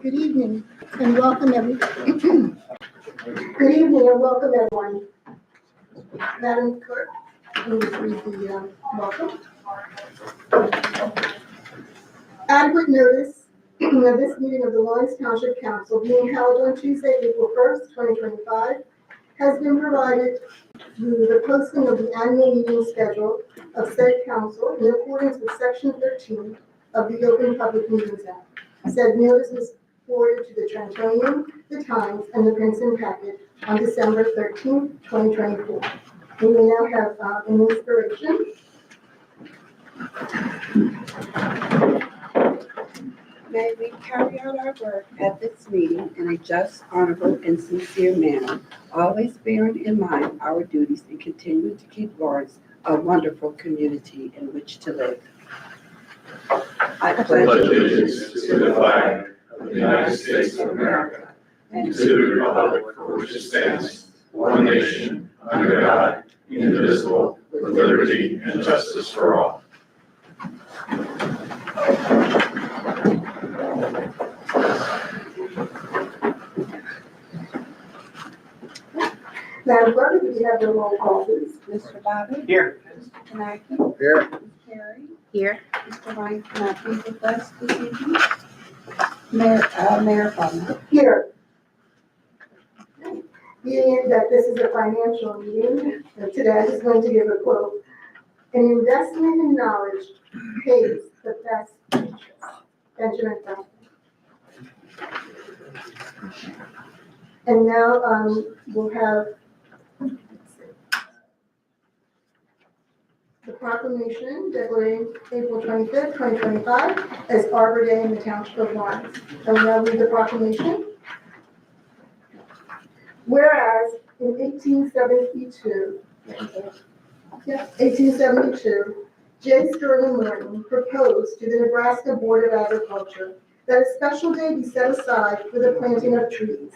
Good evening and welcome everyone. Good evening and welcome everyone. Madam Clerk, please read the welcome. Adequate notice of this meeting of the Lawrence Township Council being held on Tuesday, April 1st, 2025, has been provided through the posting of the annual meeting schedule of said council in accordance with Section 13 of the Open Public Meetings Act. Said notice was forwarded to the Trentonian, the Times, and the Princeton Packet on December 13th, 2024. We may now have an inspiration. May we carry out our work at this meeting in a just, honorable, and sincere manner, always bearing in mind our duties and continuing to keep Lawrence a wonderful community in which to live. I pledge allegiance to the flag of the United States of America and to the republic for which it stands, one nation, under God, indivisible, with liberty and justice for all. Madam Clerk, if you have the roll call, please. Mr. Bobbitt. Here. Mr. Knackey. Here. Ms. Perry. Here. Mr. Ryan cannot be with us this evening. Mayor Farmer. Here. Being that this is a financial meeting, today I'm just going to give a quote. An investment in knowledge pays the best interest. Benjamin Franklin. And now we'll have the proclamation declaring April 25th, 2025 as Arbor Day in the Township of Lawrence. I will now read the proclamation. Whereas in 1872, J. Sterling Martin proposed to the Nebraska Board of Agriculture that a special day be set aside for the planting of trees.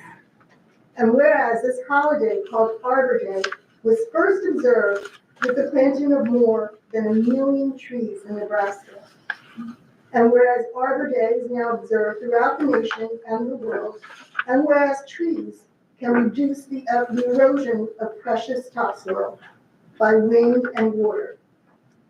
And whereas this holiday called Arbor Day was first observed with the planting of more than 1 million trees in Nebraska. And whereas Arbor Day is now observed throughout the nation and the world, and whereas trees can reduce the erosion of precious topsoil by wind and water,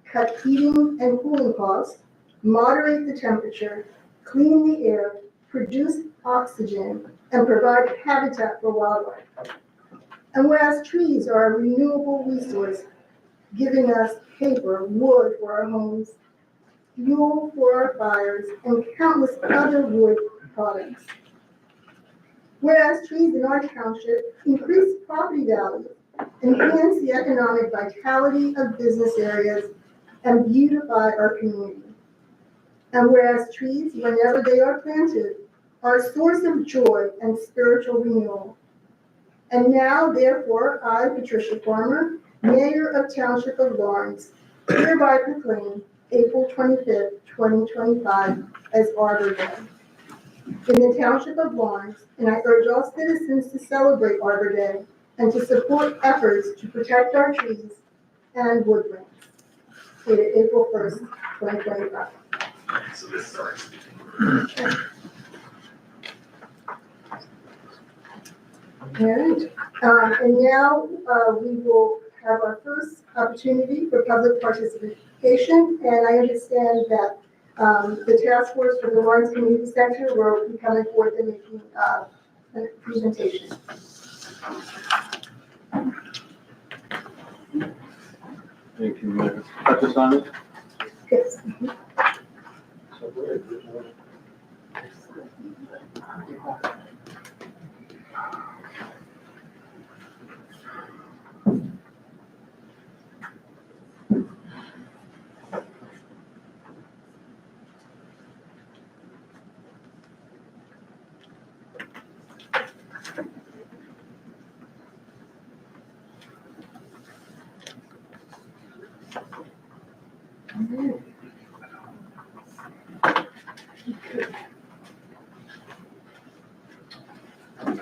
cut heating and cooling costs, moderate the temperature, clean the air, produce oxygen, and provide habitat for wildlife. And whereas trees are a renewable resource, giving us paper, wood for our homes, fuel for our fires, and countless other wood products. Whereas trees in our township increase property value, enhance the economic vitality of business areas, and beautify our community. And whereas trees, whenever they are planted, are a source of joy and spiritual renewal. And now, therefore, I, Patricia Farmer, Mayor of Township of Lawrence, hereby proclaim April 25th, 2025 as Arbor Day in the Township of Lawrence, and I urge all citizens to celebrate Arbor Day and to support efforts to protect our trees and woodlands. Dated April 1st, 2025. So this starts. All right, and now we will have our first opportunity for public participation, and I understand that the task force from the Lawrence Community Center will be coming forth and making a presentation. Thank you, Mayor. Dr. Simon? Yes.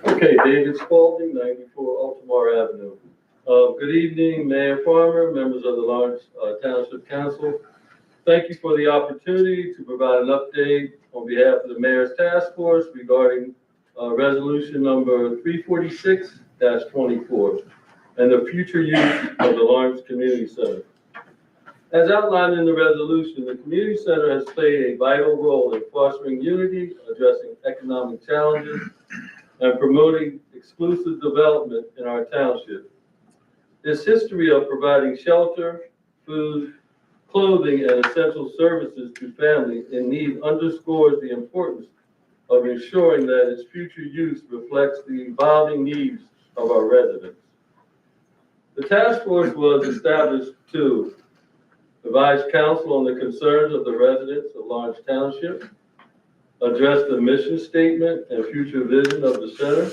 Okay, David Spalding, 94 Altamar Avenue. Good evening, Mayor Farmer, members of the Lawrence Township Council. Thank you for the opportunity to provide an update on behalf of the Mayor's Task Force regarding resolution number 346-24 and the future use of the Lawrence Community Center. As outlined in the resolution, the Community Center has played a vital role in fostering unity, addressing economic challenges, and promoting exclusive development in our township. Its history of providing shelter, food, clothing, and essential services to families in need underscores the importance of ensuring that its future use reflects the evolving needs of our residents. The task force was established to advise council on the concerns of the residents of Lawrence Township, address the mission statement and future vision of the center,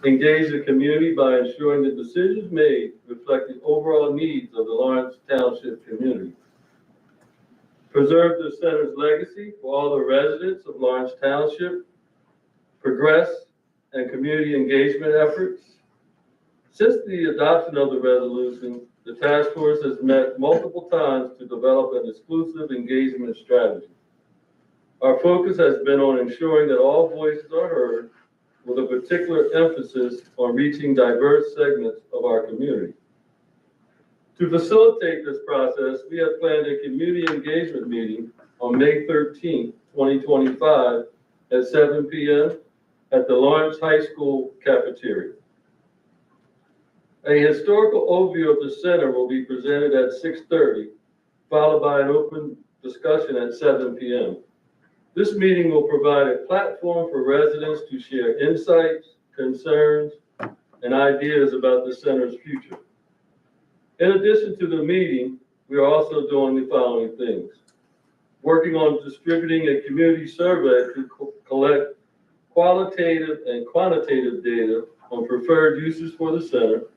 engage the community by ensuring that decisions made reflect the overall needs of the Lawrence Township community, preserve the center's legacy for all the residents of Lawrence Township, progress and community engagement efforts. Since the adoption of the resolution, the task force has met multiple times to develop an exclusive engagement strategy. Our focus has been on ensuring that all voices are heard, with a particular emphasis on reaching diverse segments of our community. To facilitate this process, we have planned a community engagement meeting on May 13th, 2025 at 7 p.m. at the Lawrence High School cafeteria. A historical overview of the center will be presented at 6:30, followed by an open discussion at 7 p.m. This meeting will provide a platform for residents to share insights, concerns, and ideas about the center's future. In addition to the meeting, we are also doing the following things: working on distributing a community survey to collect qualitative and quantitative data on preferred uses for the center,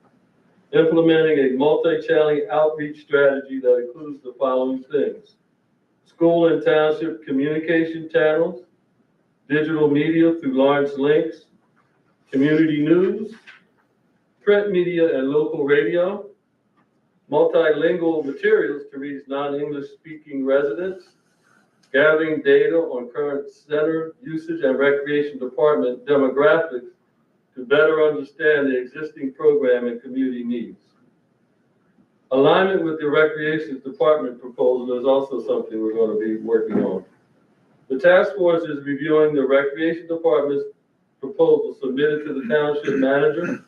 implementing a multi-channel outreach strategy that includes the following things: school and township communication channels, digital media through Lawrence Links, community news, print media and local radio, multilingual materials to reach non-English speaking residents, gathering data on current center usage and recreation department demographics to better understand the existing program and community needs. Alignment with the recreation department proposal is also something we're going to be working on. The task force is reviewing the recreation department's proposal submitted to the township manager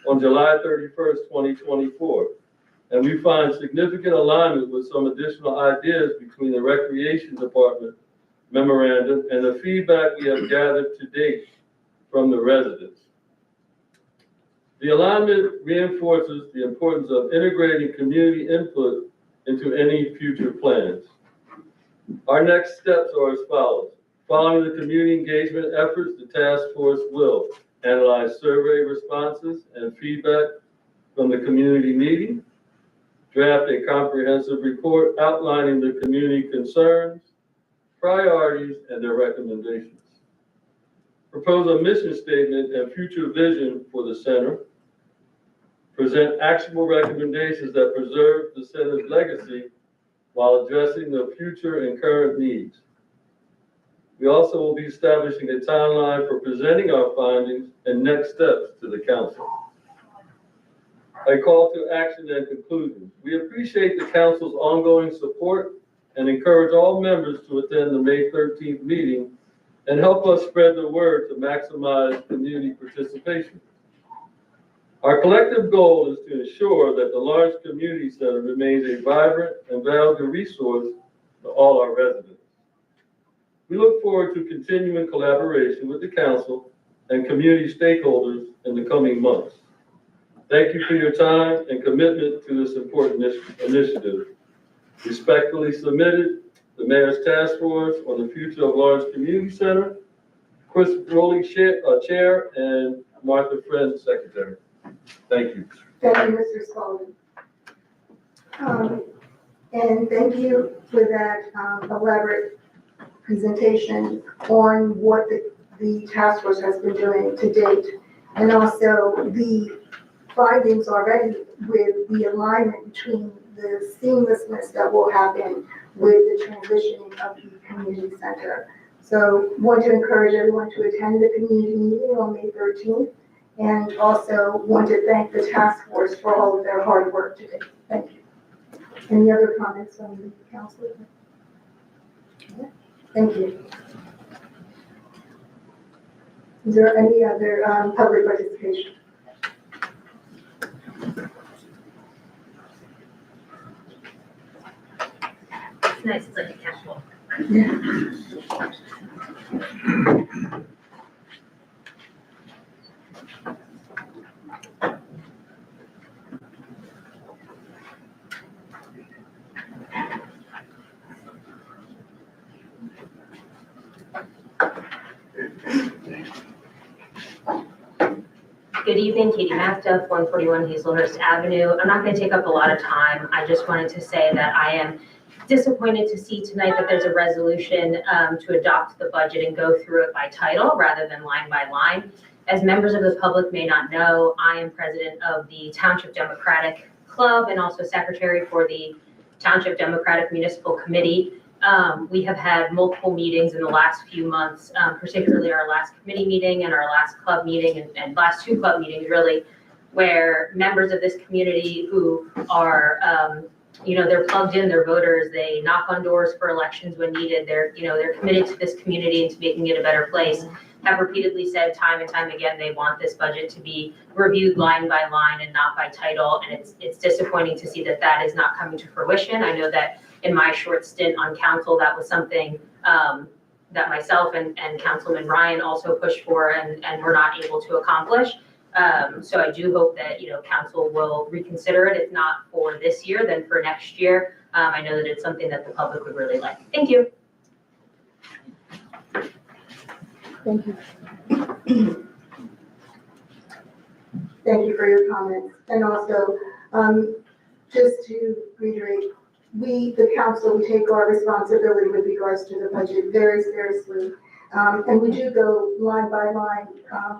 on July 31st, 2024. And we find significant alignment with some additional ideas between the recreation department memorandum and the feedback we have gathered to date from the residents. The alignment reinforces the importance of integrating community input into any future plans. Our next steps are as follows. Following the community engagement efforts, the task force will analyze survey responses and feedback from the community meeting, draft a comprehensive report outlining the community concerns, priorities, and their recommendations, propose a mission statement and future vision for the center, present actionable recommendations that preserve the center's legacy while addressing the future and current needs. We also will be establishing a timeline for presenting our findings and next steps to the council. A call to action and conclusions. We appreciate the council's ongoing support and encourage all members to attend the May 13th meeting and help us spread the word to maximize community participation. Our collective goal is to ensure that the Lawrence Community Center remains a vibrant and valuable resource for all our residents. We look forward to continuing collaboration with the council and community stakeholders in the coming months. Thank you for your time and commitment to this important initiative. Respectfully submitted, the Mayor's Task Force on the Future of Lawrence Community Center, Chris Rowley, Chair, and Martha Friend, Secretary. Thank you. Thank you, Mr. Spalding. And thank you for that elaborate presentation on what the task force has been doing to date, and also the findings already with the alignment between the seamlessness that will happen with the transitioning of the community center. So want to encourage everyone to attend the community meeting on May 13th, and also want to thank the task force for all of their hard work today. Thank you. Any other comments from the council? Thank you. Is there any other public participation? It's nice, it's like a casual. Good evening, Katie Macduff, 141 Hazelhurst Avenue. I'm not going to take up a lot of time. I just wanted to say that I am disappointed to see tonight that there's a resolution to adopt the budget and go through it by title rather than line by line. As members of the public may not know, I am president of the Township Democratic Club and also secretary for the Township Democratic Municipal Committee. We have had multiple meetings in the last few months, particularly our last committee meeting and our last club meeting and last two club meetings really, where members of this community who are, they're plugged in, they're voters, they knock on doors for elections when needed, they're committed to this community and to making it a better place, have repeatedly said time and time again they want this budget to be reviewed line by line and not by title, and it's disappointing to see that that is not coming to fruition. I know that in my short stint on council, that was something that myself and Councilman Ryan also pushed for and were not able to accomplish. So I do hope that, council will reconsider it. If not for this year, then for next year. I know that it's something that the public would really like. Thank you. Thank you. Thank you for your comments. And also, just to reiterate, we, the council, we take our responsibility with regards to the budget very seriously. And we do go line by line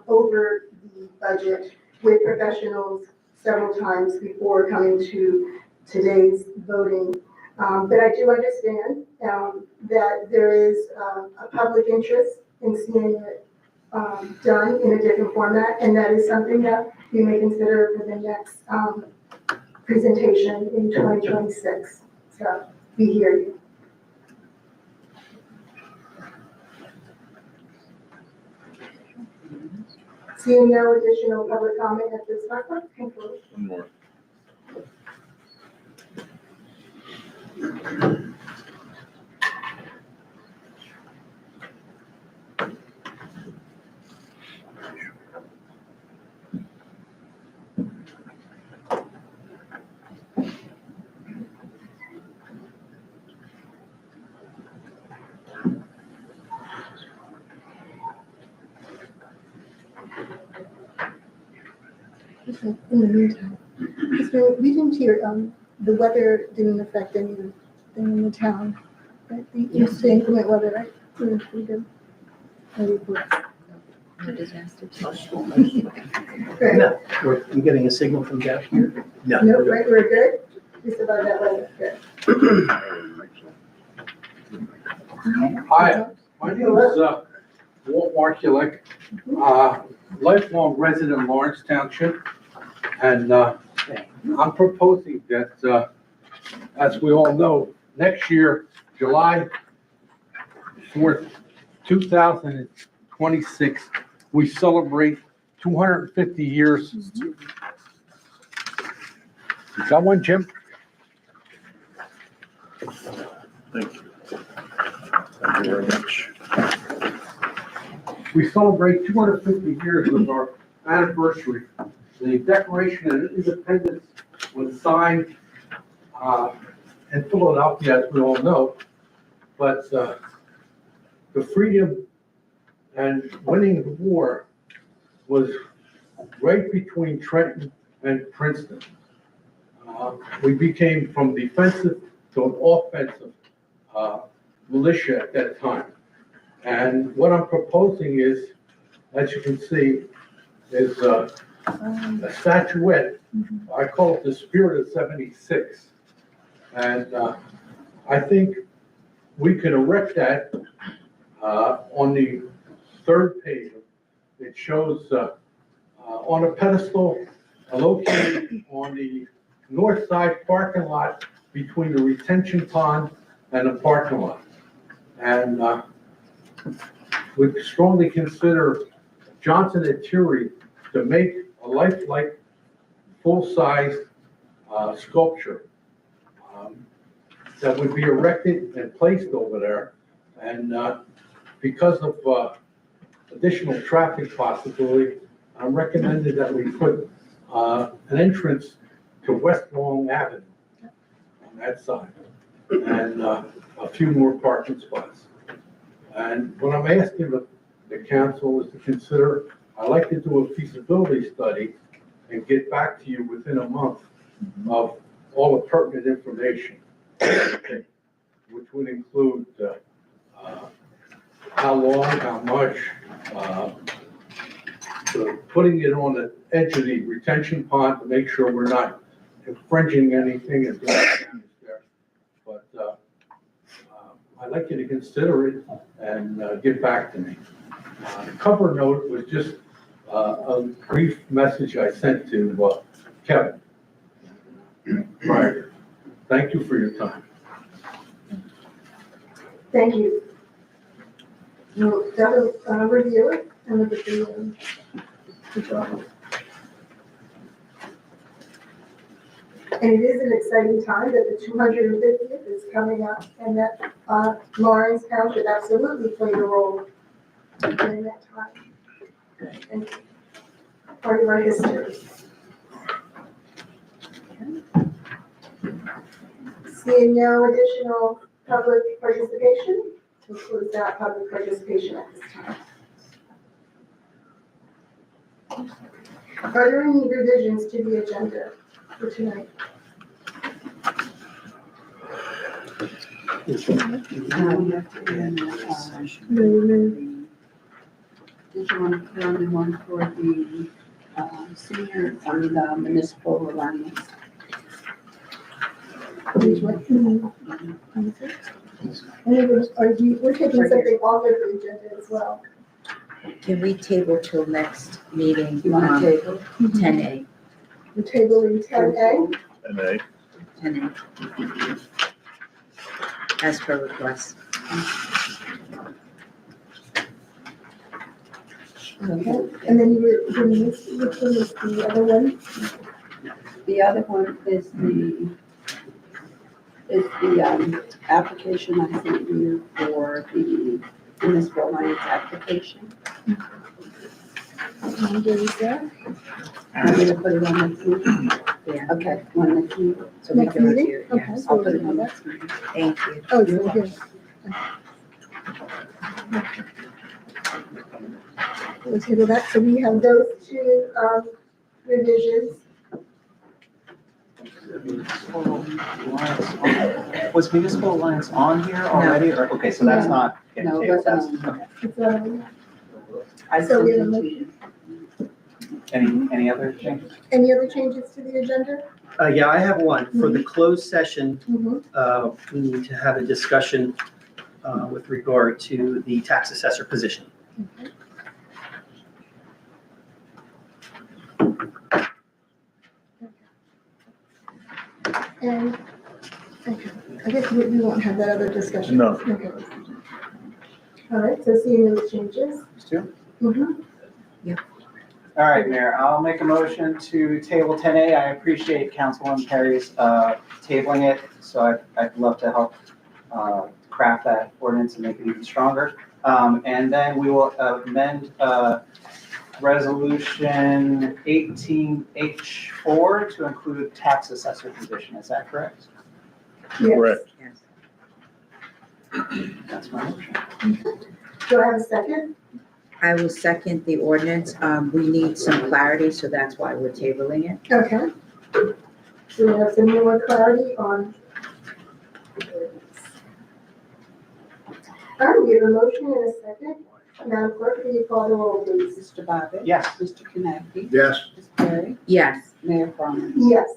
over the budget with professionals several times before coming to today's voting. But I do understand that there is a public interest in seeing it done in a different format, and that is something that you may consider for the next presentation in 2026. So we hear you. Seeing no additional public comment at this time, let's conclude. One more. In the meantime, so we didn't hear, the weather didn't affect anything in the town, right? We used to inclement weather, right? We did. No reports. Good. I'm getting a signal from down here. No. No, right, we're good? Just about that weather, good. Hi, my name is Walt Markulek, lifelong resident of Lawrence Township. And I'm proposing that, as we all know, next year, July 4th, 2026, we celebrate 250 years. You got one, Jim? Thank you. Thank you very much. We celebrate 250 years of our anniversary. The Declaration of Independence was signed in Philadelphia, as we all know, but the freedom and winning the war was right between Trenton and Princeton. We became from defensive to an offensive militia at that time. And what I'm proposing is, as you can see, is a statuette. I call it the Spirit of '76. And I think we could erect that on the third page. It shows on a pedestal located on the north side parking lot between the retention pond and the parking lot. And would strongly consider Johnson and Terry to make a lifelike, full-size sculpture that would be erected and placed over there. And because of additional traffic possibility, I'm recommended that we put an entrance to West Long Avenue on that side, and a few more parking spots. And what I'm asking the council is to consider, I'd like to do a feasibility study and get back to you within a month of all the pertinent information, which would include how long, how much, putting it on the edge of the retention pond to make sure we're not infringing anything and doing damage there. But I'd like you to consider it and get back to me. The cover note was just a brief message I sent to Kevin prior. Thank you for your time. Thank you. We'll definitely review it and look at the drawing. And it is an exciting time that the 250th is coming up, and that Lawrence Township absolutely played a role during that time. And part of our history. Seeing no additional public participation, we'll close that public participation at this time. Are there any revisions to the agenda for tonight? We have to add, did you want to put on the one for the the municipal alliance? We're taking something off of the agenda as well. Can we table till next meeting, You want to table? 10A, We're tabling 10A. And A. 10A? As per request. Okay, and then you were, which one is the other one? The other one is the application I sent you for the municipal alliance application. And there is that. I'm going to put it on next meeting. Yeah, Okay, one next meeting. so we Next can meeting? review it, Okay, yes. so I'll we'll put it do on that. next meeting. Thank you. Oh, so good. We'll table that, so we have those two revisions. Was Municipal Alliance on here already? Or, okay, so that's not getting No, tabled, that's that's, not. okay. It's, I So we sent have a it to you. Any other changes? any other changes to the agenda? Yeah, I have one. For the closed session, Mm-hmm. we need to have a discussion with regard to the tax assessor position. And, okay, I guess we won't have that other discussion. No. Okay. All right, so seeing those changes. These two? Mm-hmm. All right, Mayor, I'll make a motion to table 10A. I appreciate Councilwoman Perry's tabling it, so I'd love to help craft that ordinance and make it even stronger. And then we will amend Resolution 18H4 to include tax assessor position. Is that correct? Correct. Yes. That's my motion. Do I have a second? I will second the ordinance. We need some clarity, so that's why we're tabling it. Okay. So we have some more clarity on. All right, we have a motion and a second. Madam Clerk, can you call the roll, please? Mr. Bobbitt? Yes. Mr. Knappy? Yes. Ms. Perry? Yes, Mayor Farman? Yes.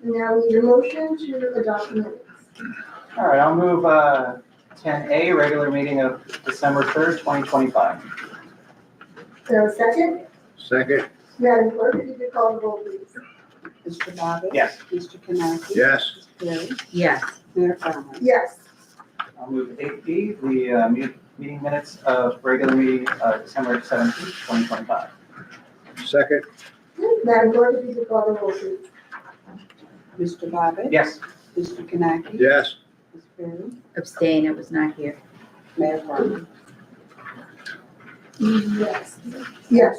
Now we need a motion to adopt minutes. All right, I'll move 10A, regular meeting of December 3rd, 2025. Is there a second? Second. Madam Clerk, if you could call the roll, please. Mr. Bobbitt? Yes. Mr. Cannappi? Yes. Ms. Perry? Yes. Mayor Farmer? Yes. I'll move 8B, the meeting minutes of regular meeting December 17th, 2025. Second. Madam Clerk, if you could call the roll, please. Mr. Bobbitt? Yes. Mr. Cannappi? Yes. Ms. Perry? Abstain, I was not here. Mayor Farmer? Yes. Yes.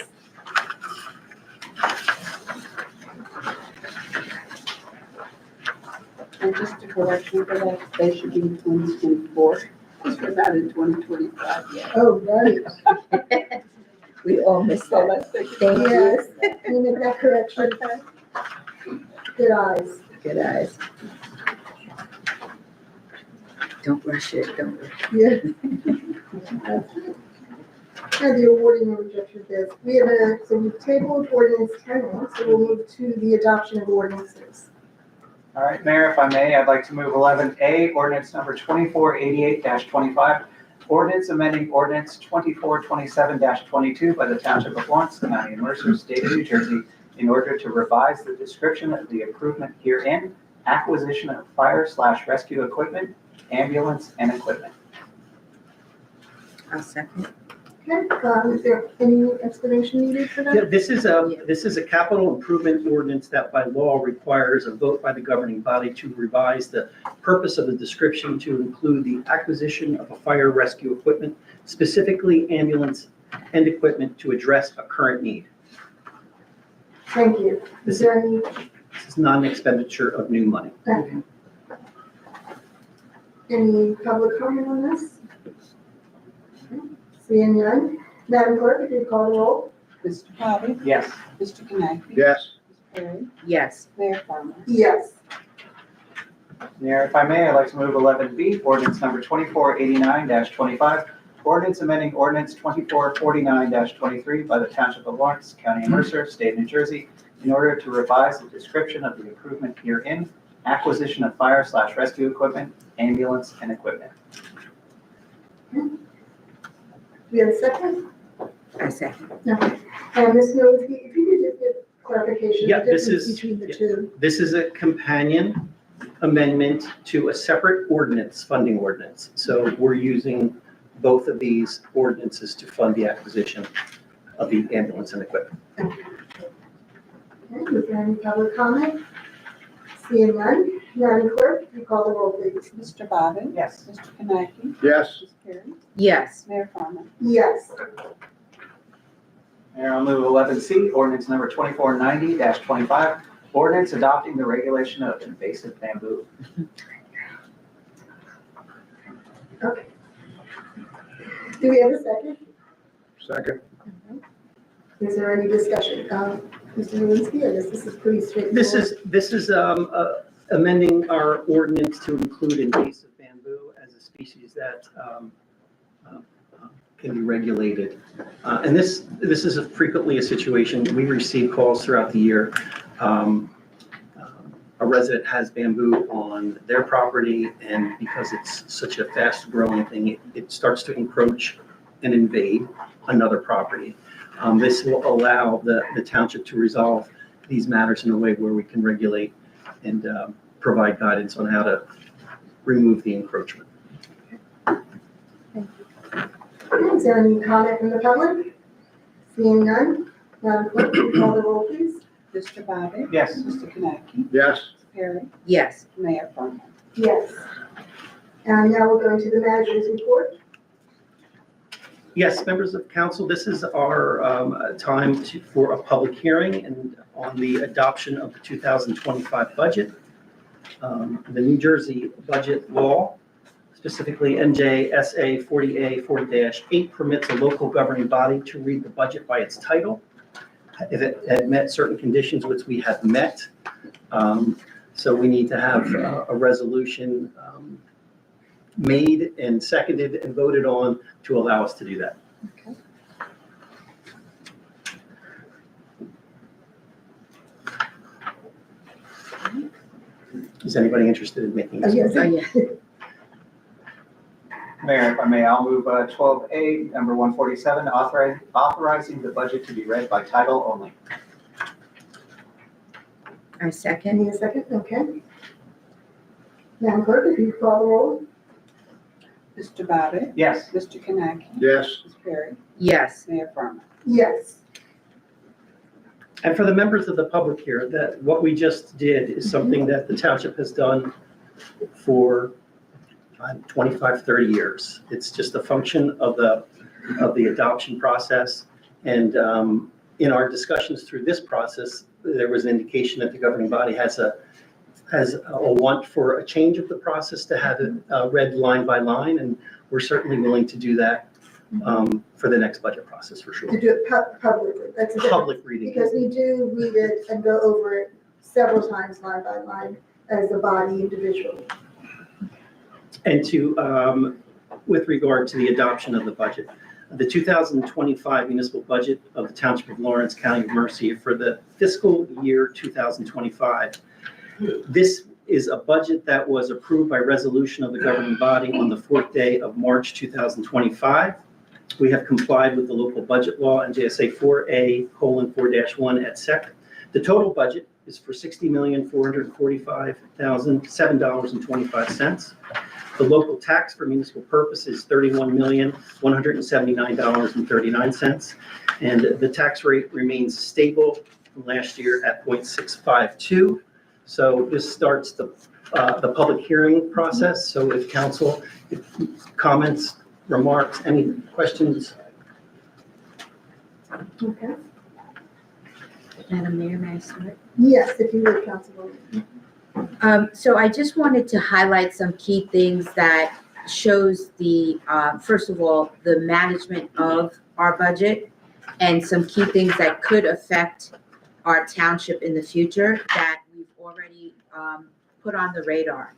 And just a correction for that, they should be 2024, because we're not in 2025 yet. Oh, right. We all missed So that. let's take it. Thank you. Yes. Can you make that correction? Good eyes. Good eyes. Don't rush it, don't rush Yeah. And the awarding and rejection of bids. We have so we've tabled ordinance 10, so we'll move to the adoption of ordinances. All right, Mayor, if I may, I'd like to move 11A, ordinance number 2488-25, ordinance amending ordinance 2427-22 by the Township of Lawrence, County of Mercer, State of New Jersey, in order to revise the description of the improvement herein, acquisition of fire/rescue equipment, ambulance, and equipment. it. I'll second. Okay, is there any explanation needed for Yeah, that? this is a capital improvement ordinance that by law requires a vote by the governing body to revise the purpose of the description to include the acquisition of a fire rescue equipment, specifically ambulance and equipment to address a current need. Thank you. Is there any, This is not an expenditure of new money. any public comment on this? Seeing none. Madam Clerk, if you call the roll. Mr. Bobbitt? Yes. Mr. Cannappi? Yes. Ms. Perry? Yes. Mayor Farmer? Yes. Mayor, if I may, I'd like to move 11B, ordinance number 2489-25, ordinance amending ordinance 2449-23 by the Township of Lawrence, County of Mercer, State of New Jersey, in order to revise the description of the improvement herein, acquisition of fire/rescue equipment, ambulance, and equipment. Do we have a second? I second. No. Ms. Nowinski, if you could just give clarification, Yeah, the this difference is- between the two. This is a companion amendment to a separate ordinance, funding ordinance. So we're using both of these ordinances to fund the acquisition of the ambulance and equipment. Okay, is there any public comment? Seeing none. Madam Clerk, you call the roll, please. Mr. Bobbitt? Yes. Mr. Cannappi? Yes. Ms. Perry? Yes. Mayor Farmer? Yes. Mayor, I'll move 11C, ordinance number 2490-25, ordinance adopting the regulation of invasive bamboo. Okay. Do we have a second? Second. Is there any discussion? Mr. Nowinski, I guess this is pretty straightforward. This is amending our ordinance to include invasive bamboo as a species that can be regulated. And this is frequently a situation, we receive calls throughout the year. A resident has bamboo on their property, and because it's such a fast-growing thing, it starts to encroach and invade another property. This will allow the township to resolve these matters in a way where we can regulate and provide guidance on how to remove the encroachment. Is there any comment from the public? Seeing none. Madam Clerk, will you call the roll, please? Mr. Bobbitt? Yes. Mr. Cannappi? Yes. Ms. Perry? Yes. Mayor Farmer? Yes. And now we're going to the manager's report. Yes, members of council, this is our time for a public hearing and on the adoption of the 2025 budget. The New Jersey budget law, specifically NJSA 40A/40-8, permits a local governing body to read the budget by its title if it had met certain conditions, which we have met. So we need to have a resolution made and seconded and voted on to allow us to do that. Okay. Is anybody interested in making this? Yes. Oh, yeah. Mayor, if I may, I'll move 12A, number 147, authorizing the budget to be read by title only. I second. Need a second? Okay. Madam Clerk, if you call the roll. Mr. Babbitt? Yes. Mr. Kanaki? Yes. Ms. Perry? Yes. Mayor Farmer? Yes. And for the members of the public here, that what we just did is something that the township has done for 25, 30 years. It's just a function of the adoption process. And in our discussions through this process, there was an indication that the governing body has a want for a change of the process to have it read line by line, and we're certainly willing to do that for the next budget process for sure. To do it publicly. That's a difference. Public reading. Because we do read it and go over it several times line by line as a body individually. And to, with regard to the adoption of the budget, the 2025 municipal budget of the Township of Lawrence, County of Mercy for the fiscal year 2025. This is a budget that was approved by resolution of the governing body on the 4th day of March 2025. We have complied with the local budget law and JSA 4A:4-1 et sec. The total budget is for $60,445,007.25. The local tax for municipal purpose is $31,179.39. And the tax rate remains stable from last year at 0.652. So this starts the public hearing process. So if council, comments, remarks, any questions? Okay. Madam Mayor, may I start? Yes, if you would, Councilwoman. So I just wanted to highlight some key things that shows the, first of all, the management of our budget and some key things that could affect our township in the future that we've already put on the radar.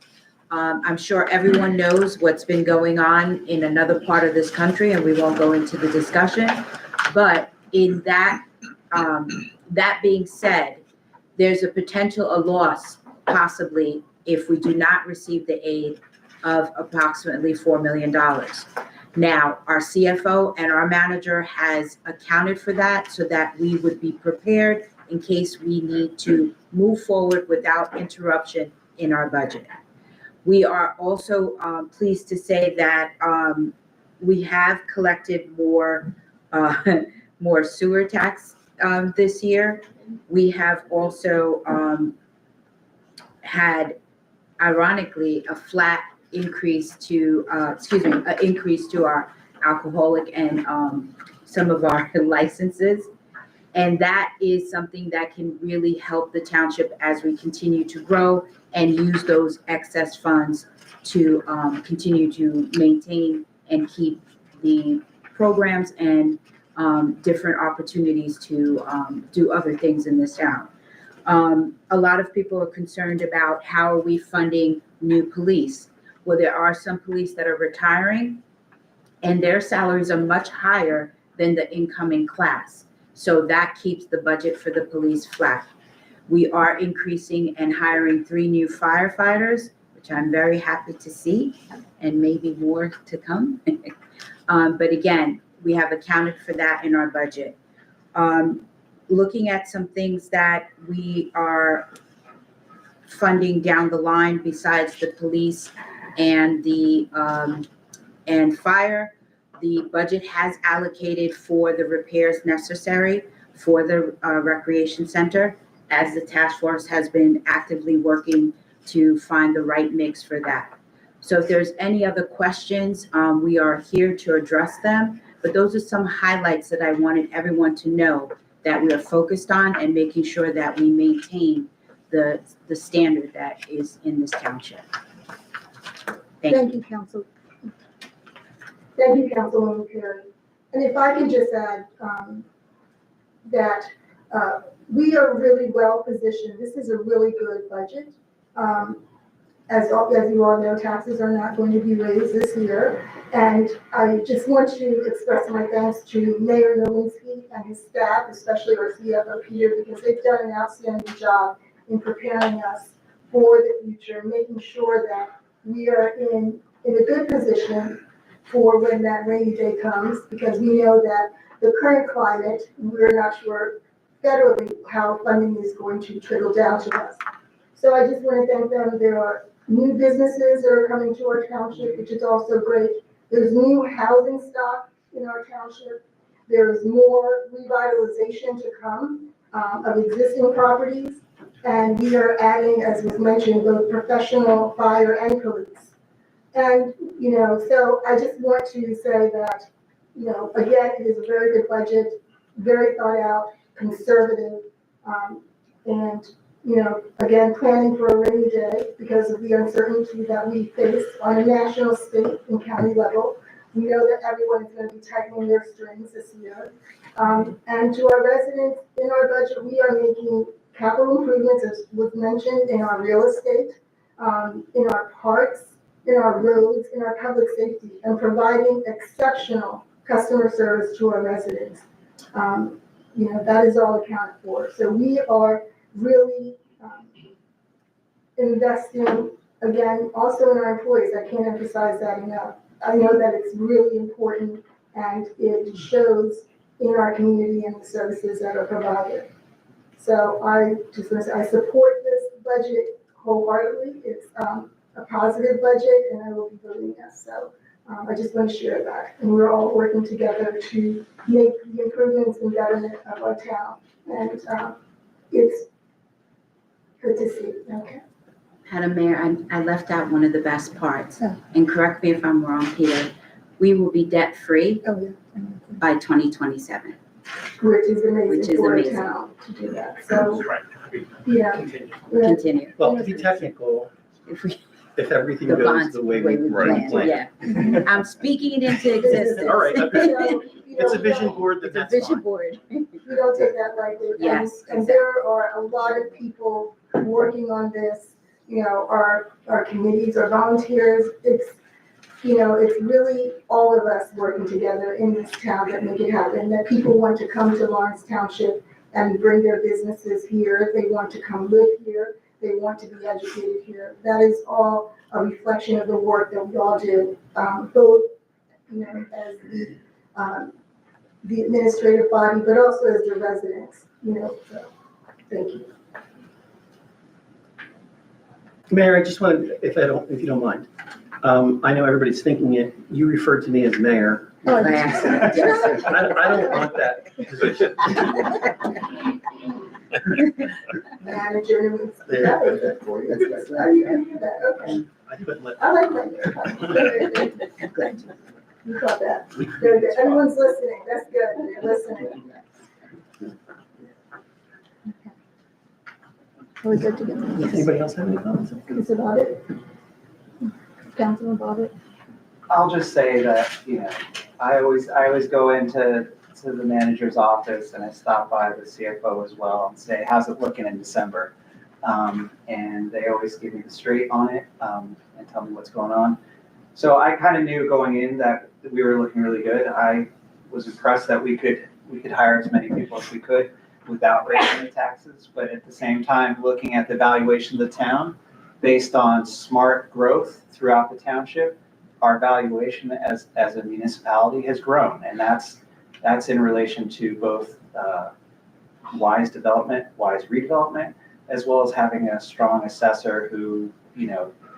I'm sure everyone knows what's been going on in another part of this country, and we won't go into the discussion. But in that, that being said, there's a potential a loss possibly if we do not receive the aid of approximately $4 million. Now, our CFO and our manager has accounted for that so that we would be prepared in case we need to move forward without interruption in our budget. We are also pleased to say that we have collected more sewer tax this year. We have also had, ironically, a flat increase to, an increase to our alcoholic and some of our licenses. And that is something that can really help the township as we continue to grow and use those excess funds to continue to maintain and keep the programs and different opportunities to do other things in this town. A lot of people are concerned about how are we funding new police. Well, there are some police that are retiring and their salaries are much higher than the incoming class. So that keeps the budget for the police flat. We are increasing and hiring 3 new firefighters, which I'm very happy to see, and maybe more to come. But again, we have accounted for that in our budget. Looking at some things that we are funding down the line besides the police and the and fire, the budget has allocated for the repairs necessary for the recreation center, as the task force has been actively working to find the right mix for that. So if there's any other questions, we are here to address them. But those are some highlights that I wanted everyone to know that we are focused on and making sure that we maintain the standard that is in this township. Thank you, Council. Thank you, Councilwoman Perry. And if I can just add that we are really well positioned. This is a really good budget. As you all know, taxes are not going to be raised this year. And I just want to express my thanks to Mayor Nowinski and his staff, especially our CFO Peter, because they've done an outstanding job in preparing us for the future, making sure that we are in a good position for when that rainy day comes, because we know that the current climate, we're not sure federally how funding is going to trickle down to us. So I just want to thank them. There are new businesses that are coming to our township, which is also great. There's new housing stock in our township. There's more revitalization to come of existing properties. And we are adding, as was mentioned, both professional fire and police. And, so I just want to say that, again, it is a very good budget, very thought out, conservative, and, again, planning for a rainy day because of the uncertainty that we face on a national, state, and county level. We know that everyone is going to be tightening their strings this year. And to our residents, in our budget, we are making capital improvements, as was mentioned, in our real estate, in our parks, in our roads, in our public safety, and providing exceptional customer service to our residents. That is all accounted for. So we are really investing, again, also in our employees. I can't emphasize that enough. I know that it's really important and it shows in our community and the services that are provided. So I just want to say I support this budget wholeheartedly. It's a positive budget and I will be voting yes. So I just want to share that. And we're all working together to make the improvements and betterment of our town. And it's good to see. Okay. Madam Mayor, I left out one of the best parts, and correct me if I'm wrong, Peter. We will be debt-free by 2027. Which is amazing Which is for a amazing. town to do that. So, yeah. Continue. Well, to be technical, If we, if everything the goes bonds, the way we planned, planned. yeah. I'm speaking it into existence. All right, So, It's a vision board, It's that's a vision fine. board. We don't take that lightly. Yes, And there are a lot of people working on this, our committees, our volunteers. It's really all of us working together in this town that make it happen, that people want to come to Lawrence Township and bring their businesses here. They want to come live here. They want to be educated here. That is all a reflection of the work that we all do, both, as the administrative body, but also as the residents, so, thank you. Mayor, I just want to, if you don't mind, I know everybody's thinking it, you referred to me as mayor. By accident, yes. I don't want that position. Manager, that was it for you. Okay. I couldn't let. I like that. Good. You caught that. Good. Everyone's listening. That's good. They're listening. Are we good to go? Yes. Anybody else have any comments? That's about it. Councilman Bobbitt? I'll just say that, I always go into the manager's office and I stop by the CFO as well and say, how's it looking in December? And they always give me the straight on it, and tell me what's going on. So I kind of knew going in that we were looking really good. I was impressed that we could hire as many people as we could without raising the taxes, but at the same time, looking at the valuation of the town based on smart growth throughout the township, our valuation as a municipality has grown, and that's in relation to both wise development, wise redevelopment, as well as having a strong assessor who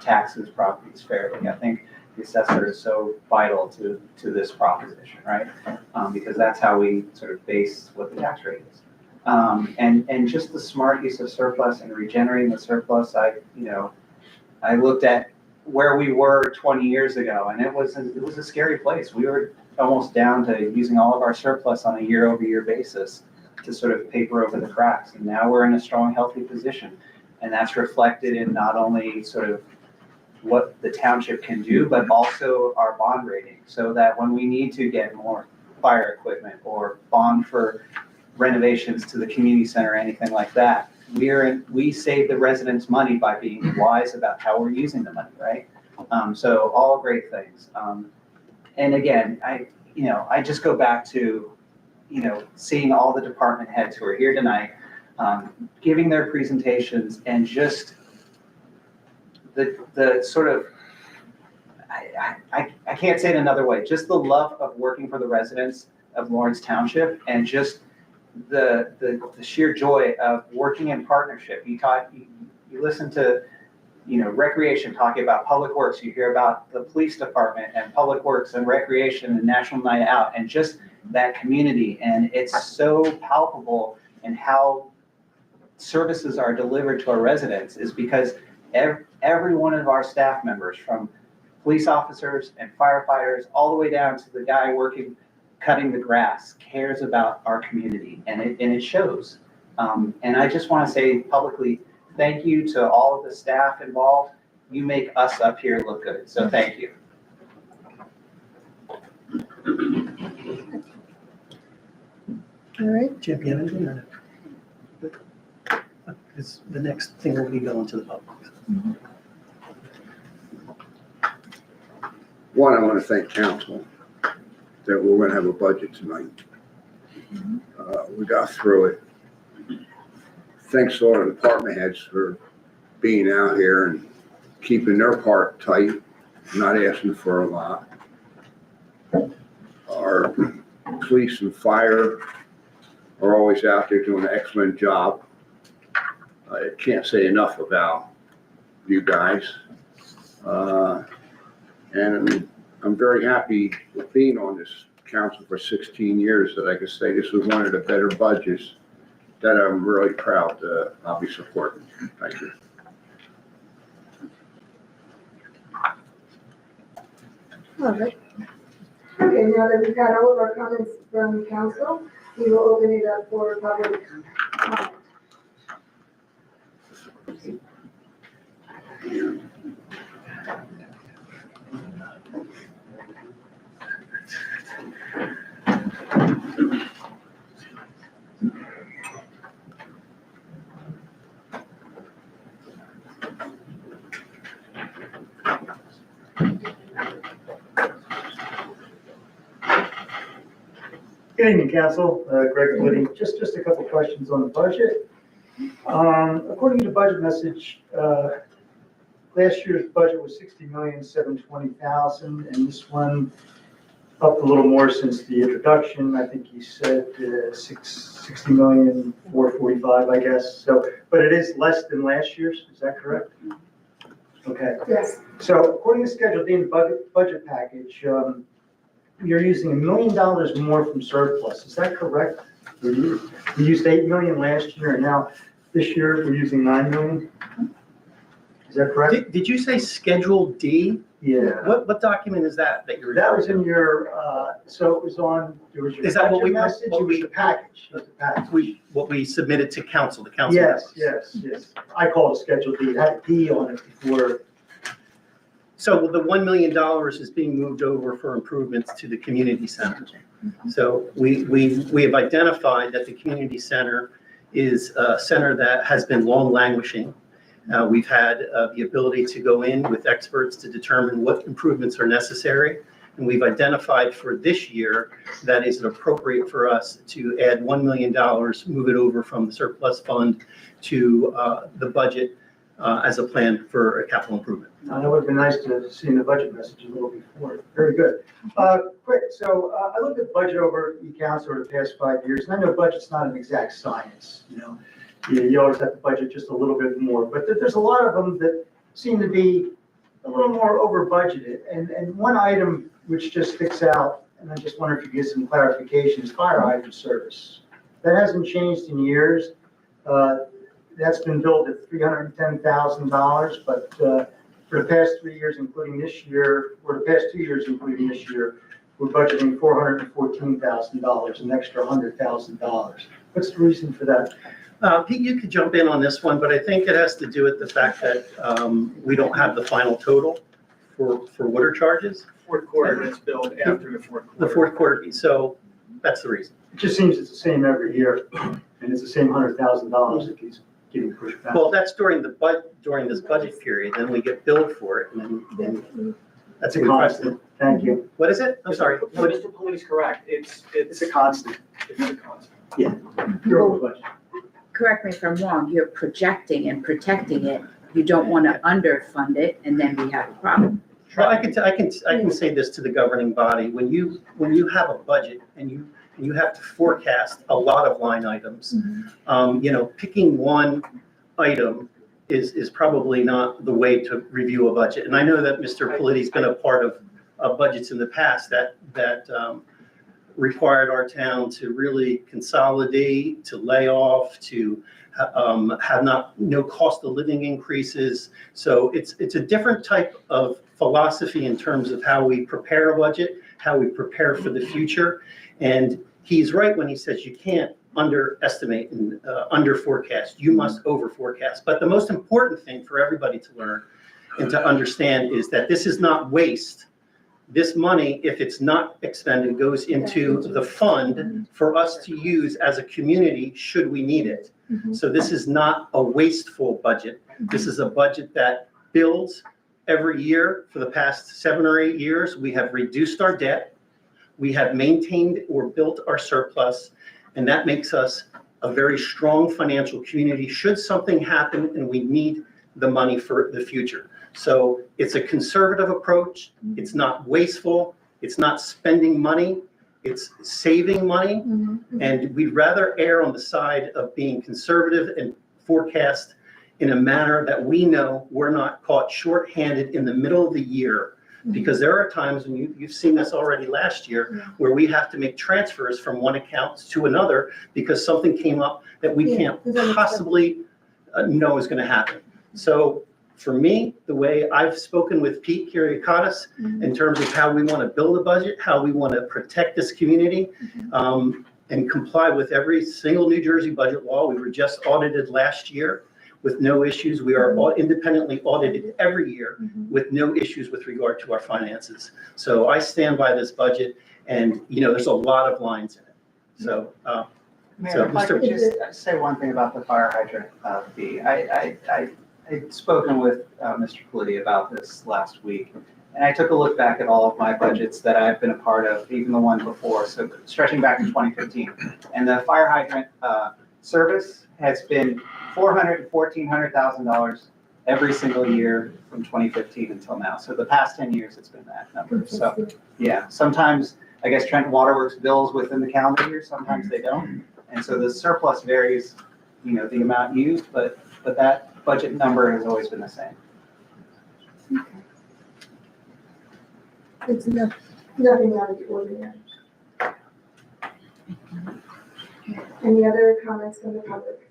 taxes properties fairly. I think the assessor is so vital to this proposition, right? Because that's how we sort of base what the tax rate is. And just the smart use of surplus and regenerating the surplus. I looked at where we were 20 years ago, and it was a scary place. We were almost down to using all of our surplus on a year-over-year basis to sort of paper over the cracks. And now we're in a strong, healthy position. And that's reflected in not only sort of what the township can do, but also our bond rating, so that when we need to get more fire equipment or bond for renovations to the community center or anything like that, we save the residents money by being wise about how we're using the money, right? So all great things. And again, I just go back to, seeing all the department heads who are here tonight, giving their presentations, and just the sort of I can't say it another way, just the love of working for the residents of Lawrence Township and just the sheer joy of working in partnership. You listen to, recreation talking about public works, you hear about the police department and public works and recreation and National Night Out and just that community. And it's so palpable in how services are delivered to our residents is because every one of our staff members, from police officers and firefighters, all the way down to the guy cutting the grass, cares about our community, and it shows. And I just want to say publicly, thank you to all of the staff involved. You make us up here look good, so thank you. All right, Jim, you have anything or no? Because the next thing will be going to the public. One, I want to thank council that we're going to have a budget tonight. We got through it. Thanks to all the department heads for being out here and keeping their part tight, not asking for a lot. Our police and fire are always out there doing an excellent job. I can't say enough about you guys. And I'm very happy with being on this council for 16 years that I can say this was one of the better budgets that I'm really proud to, I'll be supporting. Thank you. All right. Okay, now that we've had all of our comments from council, we will open it up for public comment. Good evening, Council. Greg Woody. Just a couple questions on the budget. According to the budget message, last year's budget was $60,720,000, and this one upped a little more since the introduction. I think you said $60,445,000, I guess. So, but it is less than last year's. Is that correct? Okay. Yes. So, according to Schedule D in the budget package, you're using $1 million more from surplus. Is that correct? We used $8 million last year, and now this year we're using $9 million. Is that correct? Did you say Schedule D? Yeah. What document is that you're? That was in your, so it was on, there was your. Is that what we- message, it was the package, it was the package. What we submitted to council, the council. Yes, members. yes. I call it Schedule D. It had D on it before. So the $1 million is being moved over for improvements to the community center. So we have identified that the community center is a center that has been long languishing. We've had the ability to go in with experts to determine what improvements are necessary. And we've identified for this year that is appropriate for us to add $1 million, move it over from the surplus fund to the budget as a plan for a capital improvement. I know it would have been nice to see in the budget message a little before. Very good. Quick, so I looked at budget over council over the past 5 years, and I know budget's not an exact science, You always have to budget just a little bit more, but there's a lot of them that seem to be a little more over budgeted. And one item which just sticks out, and I just wonder if you could get some clarification, is fire hydrant service. That hasn't changed in years. That's been billed at $310,000, but for the past 3 years, including this year, or the past 2 years, including this year, we're budgeting $414,000, an extra $100,000. What's the reason for that? Pete, you could jump in on this one, but I think it has to do with the fact that we don't have the final total for water charges. Fourth quarter is billed after the fourth quarter. The fourth quarter, so that's the reason. It just seems it's the same every year, and it's the same $100,000 that keeps getting pushed back. Well, that's during this budget period, then we get billed for it, and then that's It's a constant. Thank you. What is it? I'm sorry. No, Mr. Police, correct. It's It's a constant. a constant. You're over budget. correct me if I'm wrong, you're projecting and protecting it. You don't want to underfund it, and then we have a problem. Well, I can say this to the governing body, when you have a budget and you have to forecast a lot of line items, picking one item is probably not the way to review a budget. And I know that Mr. Politti's been a part of budgets in the past that required our town to really consolidate, to lay off, to have no cost of living increases. So it's a different type of philosophy in terms of how we prepare a budget, how we prepare for the future. And he's right when he says you can't underestimate and under forecast. You must over forecast. But the most important thing for everybody to learn and to understand is that this is not waste. This money, if it's not expended, goes into the fund for us to use as a community should we need it. So this is not a wasteful budget. This is a budget that builds every year. For the past 7 or 8 years, we have reduced our debt. We have maintained or built our surplus, and that makes us a very strong financial community should something happen and we need the money for the future. So it's a conservative approach. It's not wasteful. It's not spending money. It's saving money. And we'd rather err on the side of being conservative and forecast in a manner that we know we're not caught shorthanded in the middle of the year. Because there are times, and you've seen this already last year, where we have to make transfers from one account to another because something came up that we can't possibly know is going to happen. So for me, the way I've spoken with Pete Kiriakakis in terms of how we want to build a budget, how we want to protect this community, and comply with every single New Jersey budget law. We were just audited last year with no issues. We are all independently audited every year with no issues with regard to our finances. So I stand by this budget, and there's a lot of lines in it. So, Mayor, if I could just say one thing about the fire hydrant fee. I'd spoken with Mr. Politi about this last week, and I took a look back at all of my budgets that I've been a part of, even the one before, so stretching back to 2015. And the fire hydrant service has been $400,000 to $1,400,000 every single year from 2015 until now. So the past 10 years, it's been that number. So yeah, sometimes I guess Trenton Waterworks bills within the calendar year, sometimes they don't. And so the surplus varies, the amount used, but that budget number has always been the same. It's nothing out of the ordinary. Any other comments from the public?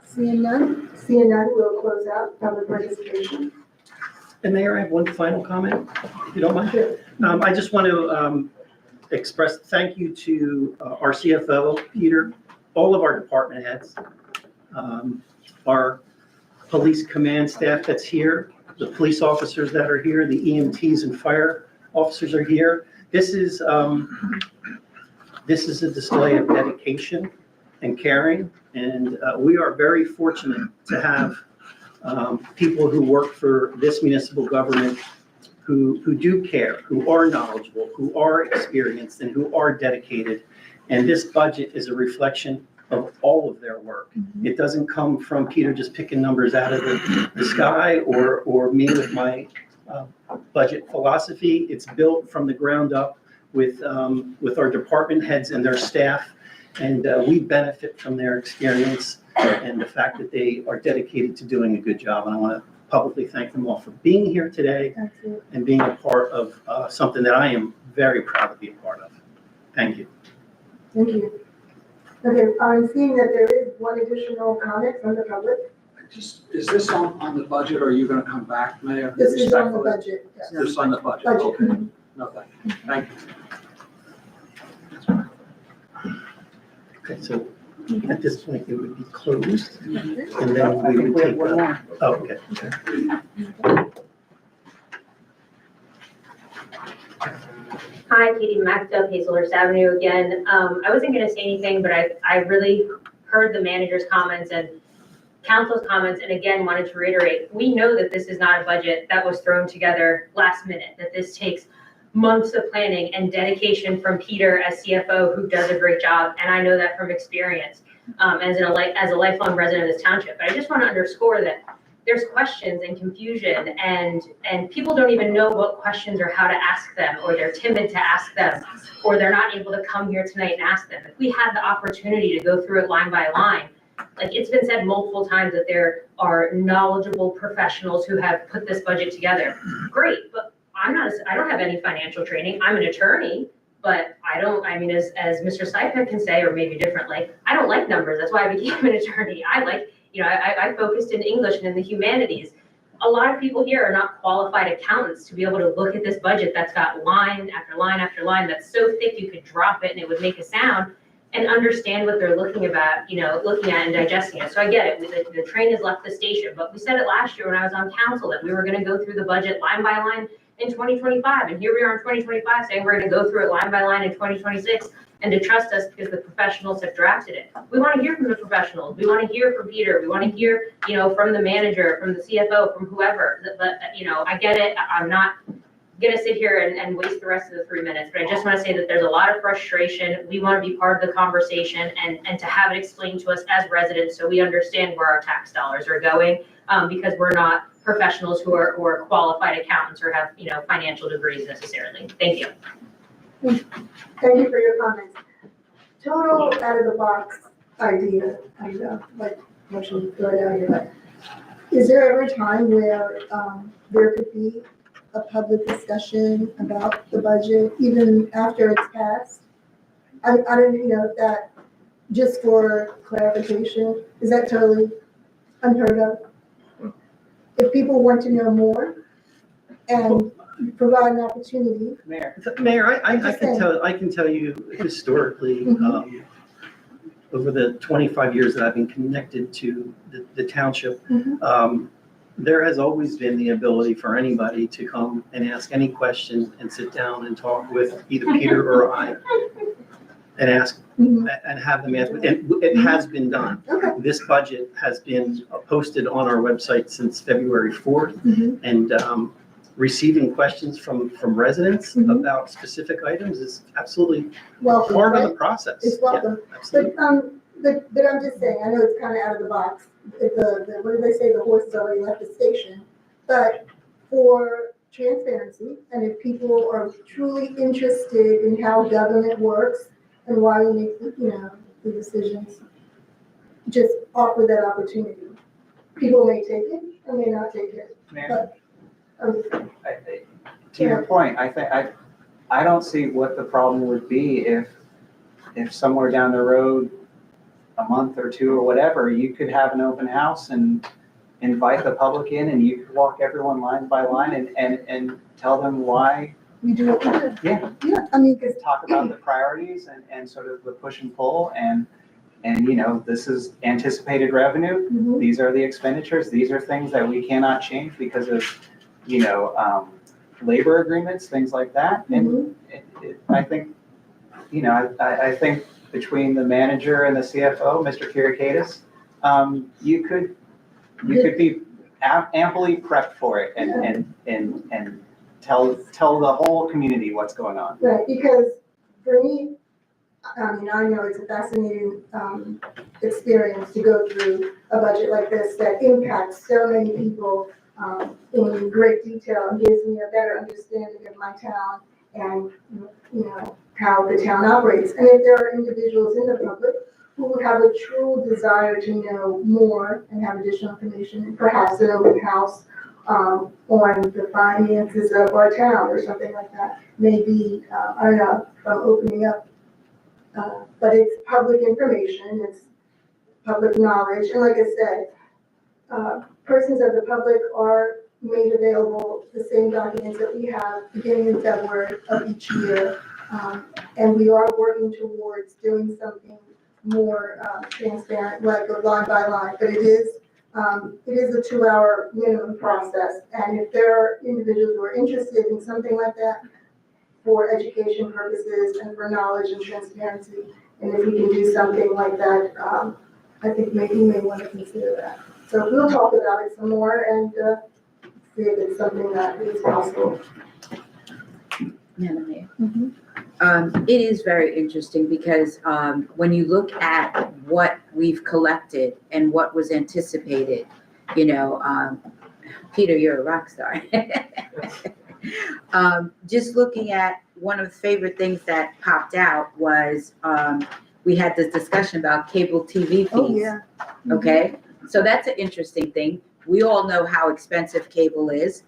Seeing none, we'll close out public participation. And Mayor, I have one final comment, if you don't mind. Sure. I just want to express thank you to our CFO, Peter, all of our department heads, our police command staff that's here, the police officers that are here, the EMTs and fire officers are here. This is a display of dedication and caring, and we are very fortunate to have people who work for this municipal government who do care, who are knowledgeable, who are experienced, and who are dedicated. And this budget is a reflection of all of their work. It doesn't come from Peter just picking numbers out of the sky or me with my budget philosophy. It's built from the ground up with our department heads and their staff. And we benefit from their experience and the fact that they are dedicated to doing a good job. And I want to publicly thank them all for being here today and being a part of something that I am very proud to be a part of. Thank you. Thank you. Okay, I'm seeing that there is one additional comment from the public. Is this on the budget, or are you gonna come back, Mayor? This is on the budget. Yes. This is on the budget, Budget. okay. No, thank you. Okay, so at this point, it would be closed, and then we would take up. Oh, okay. Hi, Katie Macduff, Hazelhurst Avenue again. I wasn't going to say anything, but I really heard the manager's comments and council's comments, and again, wanted to reiterate, we know that this is not a budget that was thrown together last minute, that this takes months of planning and dedication from Peter as CFO, who does a great job, and I know that from experience as a lifelong resident of this township. But I just want to underscore that there's questions and confusion and people don't even know what questions or how to ask them, or they're timid to ask them, or they're not able to come here tonight and ask them. If we had the opportunity to go through it line by line, like it's been said multiple times that there are knowledgeable professionals who have put this budget together. Great, but I don't have any financial training. I'm an attorney, but I mean, as Mr. Stipek can say, or maybe differently, I don't like numbers. That's why I became an attorney. I focused in English and in the humanities. A lot of people here are not qualified accountants to be able to look at this budget that's got line after line after line that's so thick you could drop it and it would make a sound, and understand what they're looking at and digesting it. So I get it, the train has left the station, but we said it last year when I was on council that we were gonna go through the budget line by line in 2025, and here we are in 2025 saying we're gonna go through it line by line in 2026, and to trust us because the professionals have drafted it. We wanna hear from the professionals, we wanna hear from Peter, we wanna hear, from the manager, from the CFO, from whoever, but, I get it, I'm not gonna sit here and waste the rest of the 3 minutes, but I just wanna say that there's a lot of frustration. We wanna be part of the conversation and to have it explained to us as residents so we understand where our tax dollars are going, because we're not professionals who are qualified accountants or have, financial degrees necessarily. Thank you. Thank you for your comments. Total out of the box idea, I know, like, motion to throw it out here, but is there ever a time where, there could be a public discussion about the budget, even after it's passed? I don't know if that, just for clarification, is that totally unheard of? If people want to know more and provide an opportunity. Mayor, I can tell you historically, over the 25 years that I've been connected to the township, there has always been the ability for anybody to come and ask any question and sit down and talk with either Peter or I and ask and have them answer. It has been done. Okay. This budget has been posted on our website since February 4th, and receiving questions from residents about specific items is absolutely Welcome, part of right? the process. It's welcome. Yeah, absolutely. But I'm just saying, I know it's kind of out of the box. What do they say? The horse has already left the station. But for transparency, and if people are truly interested in how government works and why we make, the decisions, just offer that opportunity. People may take it or may not take it. Mayor, But, to your point, I don't see what the problem would be if somewhere down the road, a month or two or whatever, you could have an open house and invite the public in, and you could walk everyone line by line and tell them why. we do what we do. Yeah. Yeah, I mean, because Talk about the priorities and sort of the push and pull, and this is anticipated revenue. These are the expenditures. These are things that we cannot change because of, labor agreements, things like that. And I think, I think between the manager and the CFO, Mr. Kirikakis, you could be amply prepped for it and tell the whole community what's going on. right, because for me, I mean, I know it's a fascinating experience to go through a budget like this that impacts so many people in great detail and gives me a better understanding of my town and, how the town operates. And if there are individuals in the public who have a true desire to know more and have additional information, perhaps an open house on the finances of our town or something like that, maybe, I don't know, from opening up. But it's public information, it's public knowledge, and like I said, persons of the public are made available the same documents that we have beginning in February of each year. And we are working towards doing something more transparent, like a line by line, but it is a 2-hour minimum process. And if there are individuals who are interested in something like that for education purposes and for knowledge and transparency, and if we can do something like that, I think maybe you may want to consider that. So we'll talk about it some more and see if it's something that is possible. Madam Mayor. It is very interesting because when you look at what we've collected and what was anticipated, You know, Peter, you're a rock star. Just looking at one of the favorite things that popped out was, we had this discussion about cable TV fees. Oh, yeah. Okay, so that's an interesting thing. We all know how expensive cable is.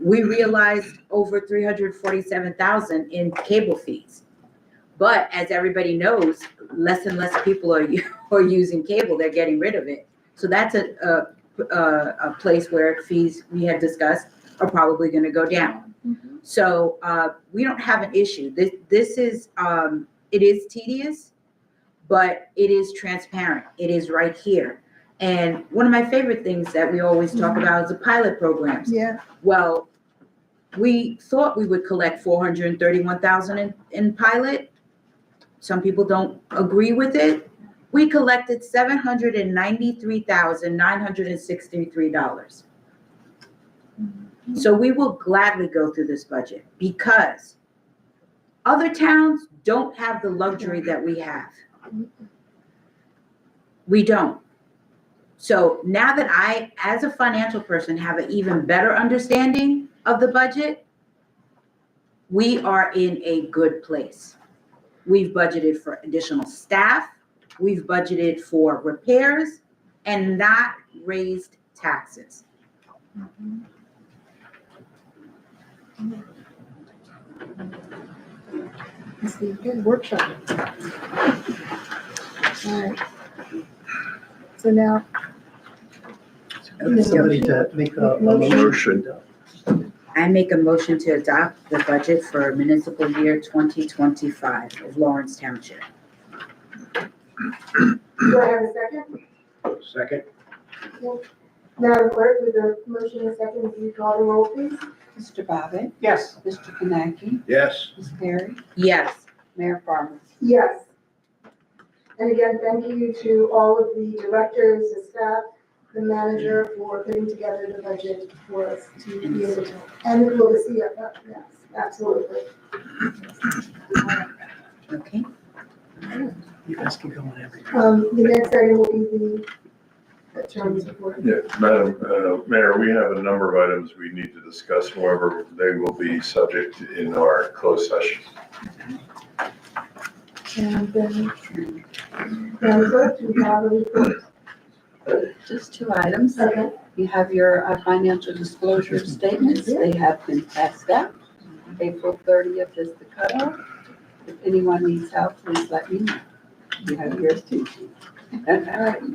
We realized over 347,000 in cable fees. But as everybody knows, less and less people are using cable. They're getting rid of it. So that's a place where fees we had discussed are probably going to go down. So we don't have an issue. This is it is tedious, but it is transparent. It is right here. And one of my favorite things that we always talk about is the pilot programs. Yeah. Well, we thought we would collect 431,000 in pilot. Some people don't agree with it. We collected $793,963. So we will gladly go through this budget because other towns don't have the luxury that we have. We don't. So now that I, as a financial person, have an even better understanding of the budget, we are in a good place. We've budgeted for additional staff, we've budgeted for repairs, and not raised taxes. Let's see, good workshop. All right. So now. Somebody to make a motion. I make a motion to adopt the budget for municipal year 2025 of Lawrence Township. Do I have a second? Second? Madam Clerk, with the motion and second, will you call the roll, please? Mr. Bobbitt, Yes. Mr. Kaneki, Yes. Ms. Perry, Yes. Mayor Farmer. Yes. And again, thank you to all of the directors, the staff, the manager for putting together the budget for us to be able to, and we'll see it, yes, absolutely. Okay. You guys can go whenever. The next item will be the attorney's report. Yeah, Madam Mayor, we have a number of items we need to discuss. However, they will be subject in our closed session. And then, Madam Clerk, do you have a report? Just two items. Okay. You have your financial disclosure statements. They have been passed out. April 30th is the cutoff. If anyone needs help, please let me know. You have yours too. Alrighty.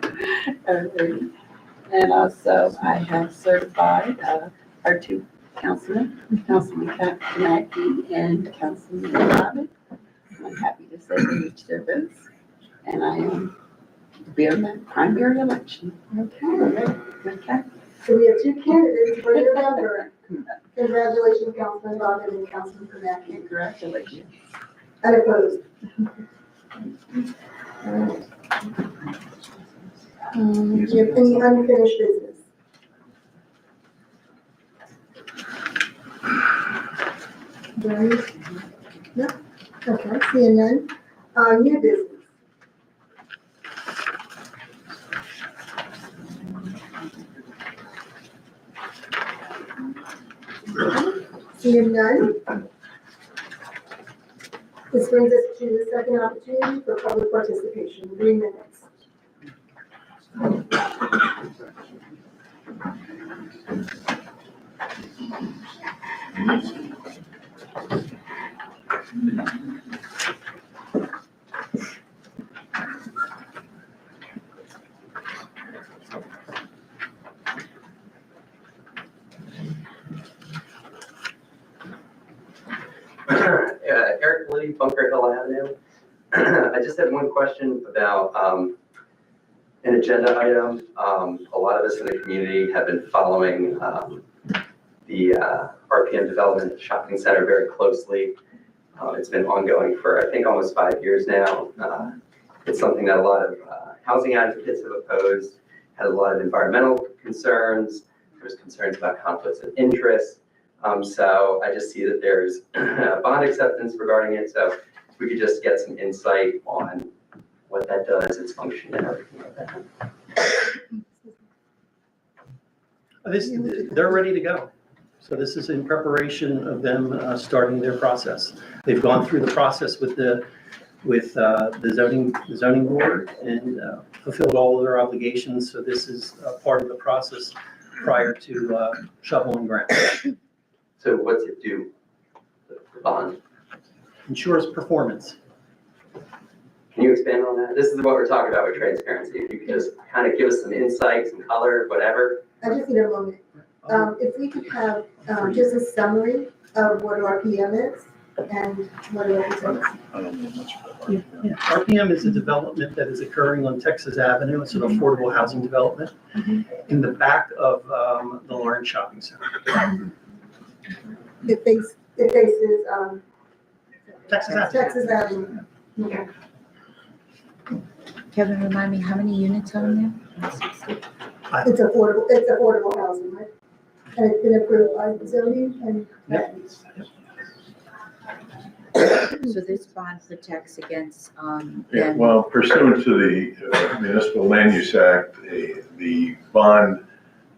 And also, I have certified our two councilmen, Councilman Kaneki and Councilman Bobbitt. I'm happy to say they reached their votes, and I am primary election. Okay. Okay. So we have two candidates for November. Congratulations, Councilman Bobbitt and Councilman Kaneki. Congratulations. Unopposed. All right. Do you have any unfinished business? Done? No? Okay, seeing none. New business. Seeing none. This brings us to the second opportunity for public participation, 3 minutes. Eric Lee, Bunker Hill Avenue. I just had one question about an agenda item. A lot of us in the community have been following the RPM development shopping center very closely. It's been ongoing for, I think, almost 5 years now. It's something that a lot of housing advocates have opposed, has a lot of environmental concerns. There's concerns about conflicts of interest. So I just see that there's bond acceptance regarding it. So if we could just get some insight on what that does, its function and everything like that. They're ready to go. So this is in preparation of them starting their process. They've gone through the process with the zoning board and fulfilled all of their obligations. So this is part of the process prior to shoveling ground. So what's it do? The bond? Ensures performance. Can you expand on that? This is what we're talking about with transparency. If you could just kind of give us some insight, some color, whatever. I just need a moment. If we could have just a summary of what RPM is and what it represents. I don't know much about Yeah. RPM is a development that is occurring on Texas Avenue. It's an affordable housing development in the back of the Lawrence Shopping Center. It faces Texas Avenue. Texas Avenue. Okay. Kevin, remind me, how many units are in there? It's affordable housing, right? And it's been approved by the zoning and. So this bond protects against, Yeah, them. well, pursuant to the Municipal Land Use Act, the bond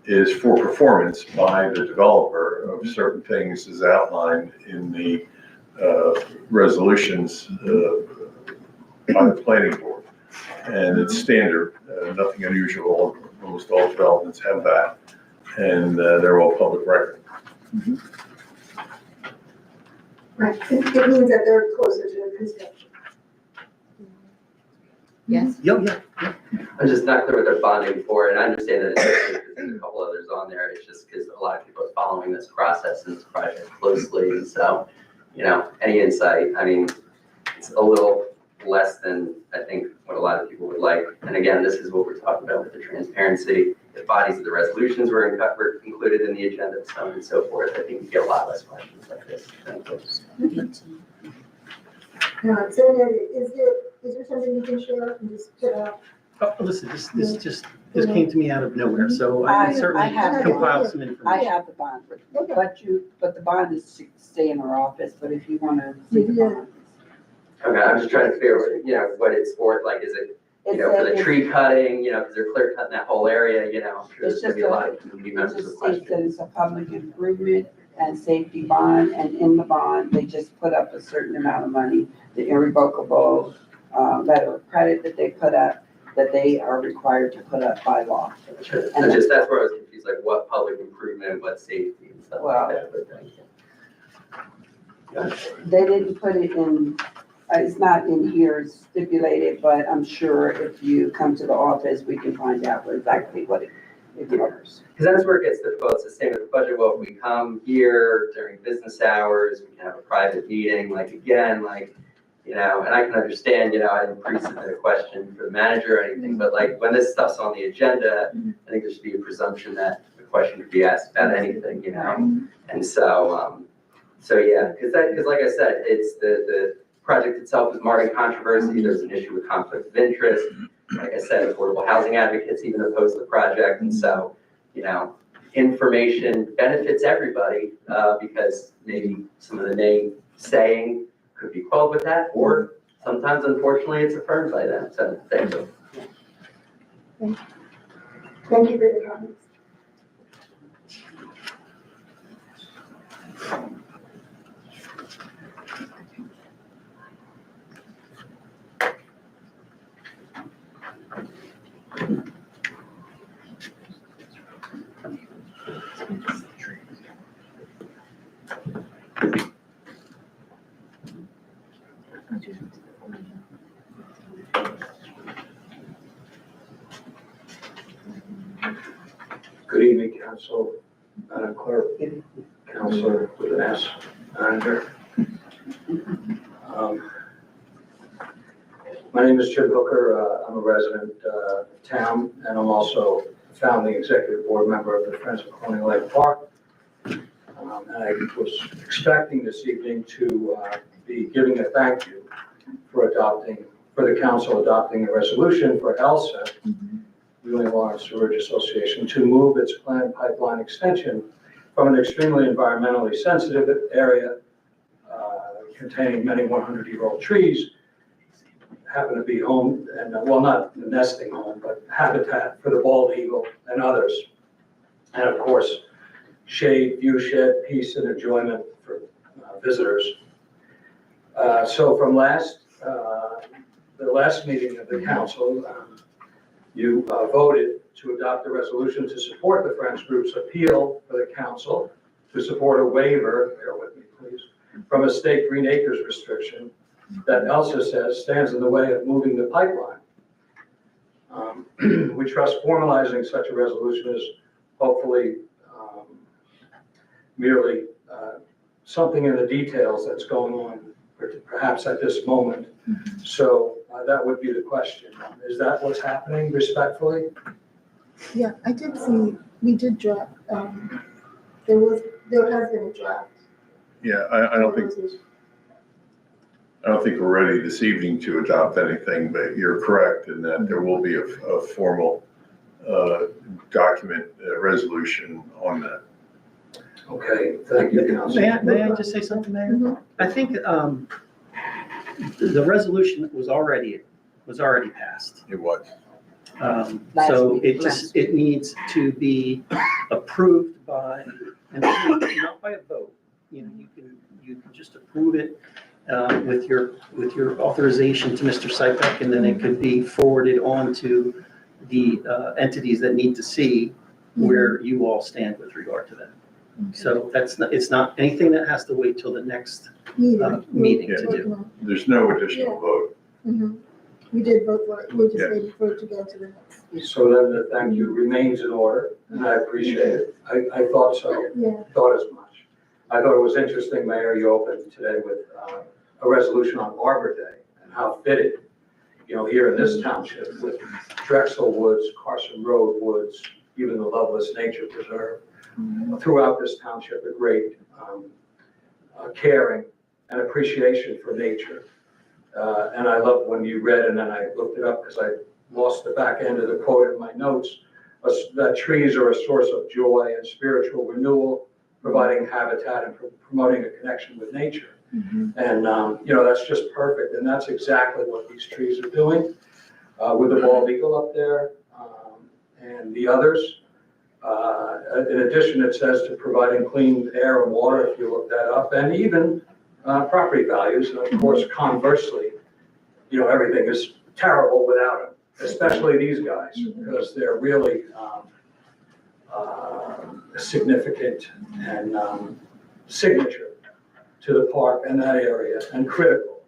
is for performance by the developer of certain things as outlined in the resolutions by the planning board. And it's standard, nothing unusual. Almost all developments have that, and they're all public record. Right, it means that they're closer to the construction. Yes? Yeah. I'm just not clear what they're bonding for, and I understand that there's a couple others on there. It's just because a lot of people are following this process and this project closely, and so, any insight, I mean, it's a little less than I think what a lot of people would like. And again, this is what we're talking about with the transparency. If bodies of the resolutions were included in the agenda, so on and so forth, I think we get a lot less questions like this. Thank you. So Ned, is there something you can share and just put out? Oh, listen, this just came to me out of nowhere, so I can I certainly have it. compile some I information. have the bond, Okay. but the bond is to stay in our office, but if you want to see the Yeah. bond. Okay, I'm just trying to figure out, what it's for, like, is it, for the tree cutting, because they're clear cutting that whole area, I'm sure there's gonna be a lot of community It members with just states questions. that it's a public improvement and safety bond, and in the bond, they just put up a certain amount of money, the irrevocable letter of credit that they put up, that they are required to put up by law. Sure. And that's where I was confused, like what public improvement, what safety and stuff like that, but thank you. They didn't put it in, it's not in here stipulated, but I'm sure if you come to the office, we can find out exactly what it covers. Because that's where it gets difficult. It's the same with the budget. Well, if we come here during business hours, we can have a private meeting, and I can understand, I didn't pre-submit a question for the manager or anything, but when this stuff's on the agenda, I think there should be a presumption that the question could be asked about anything, And so, yeah, because like I said, it's the project itself is marred in controversy. There's an issue with conflict of interest. Like I said, affordable housing advocates even oppose the project. And so, information benefits everybody because maybe some of the saying could be quelled with that, or sometimes, unfortunately, it's affirmed by them. So thank you. Thank you for your comments. Good evening, Council, Madam Clerk, Councilor with an S, Manager. My name is Jim Hooker. I'm a resident of town, and I'm also a founding executive board member of the Friends of Colonial Lake Park. And I was expecting this evening to be giving a thank you for the council adopting a resolution for ELSA, Wheeling Lawrence Sewerage Association, to move its planned pipeline extension from an extremely environmentally sensitive area containing many 100-year-old trees, happen to be home, and well, not the nesting home, but habitat for the bald eagle and others. and of course, shade, view shed, peace and enjoyment for visitors. So from the last meeting of the council, you voted to adopt a resolution to support the Friends Group's appeal for the council to support a waiver, bear with me please, from a state Green Acres restriction that Elsa says stands in the way of moving the pipeline. We trust formalizing such a resolution is hopefully merely something in the details that's going on perhaps at this moment. So that would be the question. Is that what's happening respectfully? Yeah, I did see, we did draft, there has been a draft. Yeah, I don't think we're ready this evening to adopt anything, but you're correct in that there will be a formal document, resolution on that. Okay, thank you, Council. May I just say something, Mayor? Mhm. I think the resolution was already passed. It was. So Last it needs to be approved by, and not by a vote. You know, you can just approve it with your authorization to Mr. Sypek, and then it could be forwarded on to the entities that need to see where you all stand with regard to that. So it's not anything that has to wait till the next meeting to do. There's no additional vote. Mhm. We did vote for it, we're just waiting for it to go to the next. So then the thank you remains in order, and I appreciate it. I thought so, Yeah. thought as much. I thought it was interesting, Mayor, you opened today with a resolution on Arbor Day and how fitted, you know, here in this township with Drexel Woods, Carson Road Woods, even the Loveless Nature Preserve. Throughout this township, a great caring and appreciation for nature. And I love when you read, and then I looked it up because I lost the back end of the quote in my notes, that trees are a source of joy and spiritual renewal, providing habitat and promoting a connection with nature. And, you know, that's just perfect. And that's exactly what these trees are doing with the bald eagle up there and the others. In addition, it says to providing clean air and water, if you look that up, and even property values. And of course, conversely, you know, everything is terrible without them, especially these guys, because they're really significant and signature to the park and that area, and critical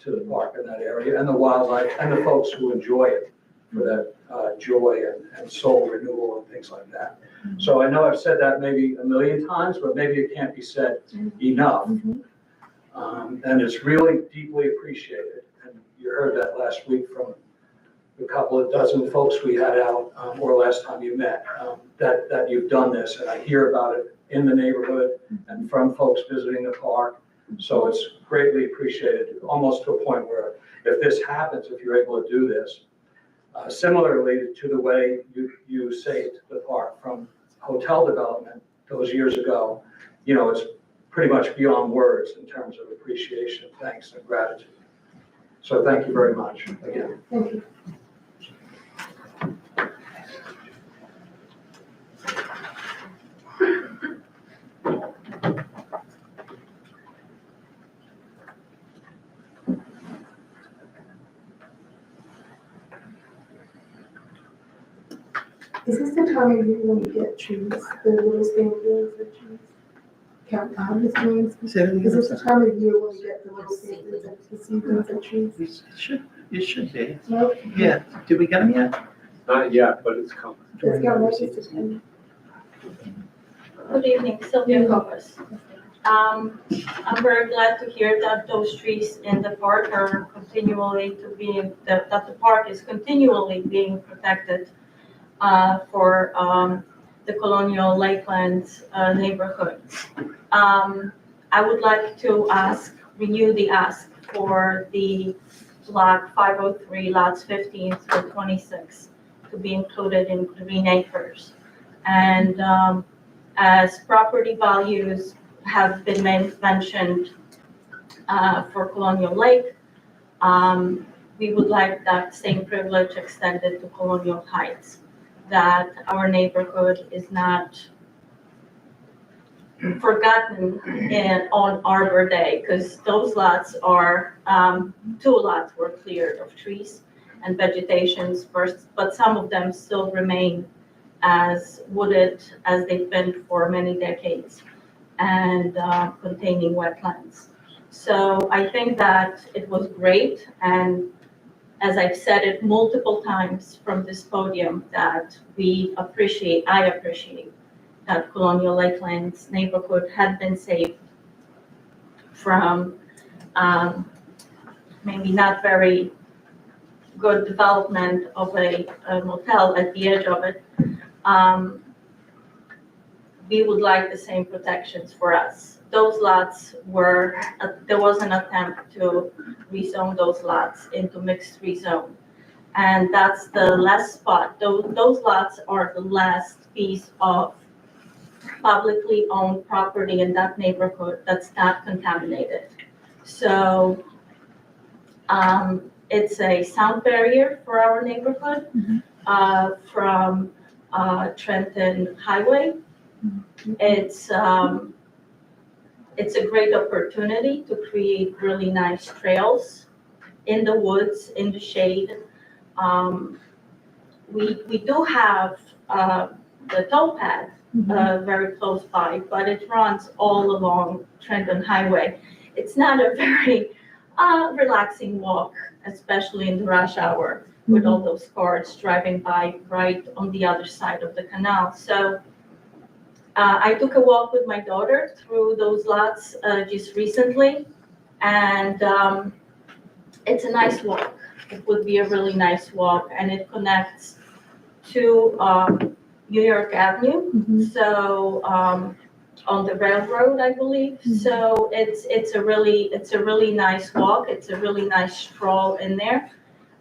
to the park and that area, and the wildlife, and the folks who enjoy it for that joy and soul renewal and things like that. So I know I've said that maybe a million times, but maybe it can't be said enough. And it's really deeply appreciated. And you heard that last week from a couple of dozen folks we had out, or last time you met, that you've done this. And I hear about it in the neighborhood and from folks visiting the park. So it's greatly appreciated, almost to a point where if this happens, if you're able to do this, similarly to the way you saved the park from hotel development those years ago, you know, it's pretty much beyond words in terms of appreciation, thanks, and gratitude. So thank you very much again. Thank you. Is this the time of year when you get trees, the little stand fields of trees? Mr. Williams, is this the time of year when you get the little stand fields and the seedlings of trees? It should be. Nope. Yeah, did we get them yet? Not yet, but it's coming. It's got more systems. Good evening, Sylvia Gomez. I'm very glad to hear that those trees in the park are continually that the park is continually being protected for the Colonial Lakelands neighborhood. I would like to renew the ask for the block 503, lots 15 through 26 to be included in Green Acres. And as property values have been mentioned for Colonial Lake, we would like that same privilege extended to Colonial Heights. that our neighborhood is not forgotten on Arbor Day, because those lots are, 2 lots were cleared of trees and vegetations first, but some of them still remain as wooded as they've been for many decades and containing wetlands. So I think that it was great, and as I've said it multiple times from this podium, that I appreciate that Colonial Lakelands neighborhood had been saved from maybe not very good development of a motel at the edge of it. We would like the same protections for us. Those lots were, there was an attempt to rezone those lots into mixed rezone. And that's the last spot. Those lots are the last piece of publicly owned property in that neighborhood that's not contaminated. So it's a sound barrier for our neighborhood from Trenton Highway. It's a great opportunity to create really nice trails in the woods, in the shade. We do have the towpath very close by, but it runs all along Trenton Highway. It's not a very relaxing walk, especially in the rush hour with all those cars driving by right on the other side of the canal. So I took a walk with my daughter through those lots just recently, and it's a nice walk. It would be a really nice walk, and it connects to New York Avenue, so on the railroad, I believe. So it's a really nice walk. It's a really nice stroll in there.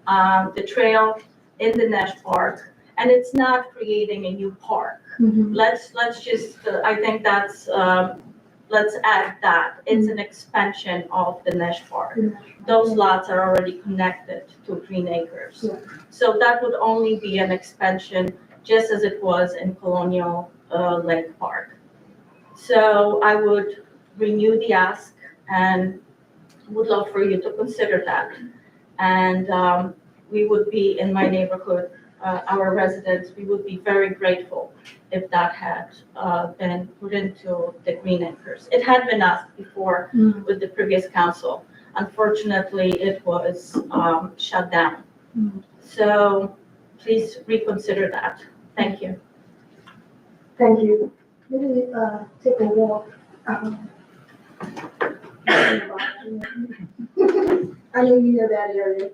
The trail in the Nash Park, and it's not creating a new park. Let's just, I think that's, let's add that. It's an expansion of the Nash Park. Those lots are already connected to Green Acres. So that would only be an expansion, just as it was in Colonial Lake Park. So I would renew the ask and would love for you to consider that. And we would be, in my neighborhood, our residents, we would be very grateful if that had been put into the Green Acres. It had been asked before with the previous council. Unfortunately, it was shut down. So please reconsider that. Thank you. Thank you. Maybe take a walk. I know you know that area,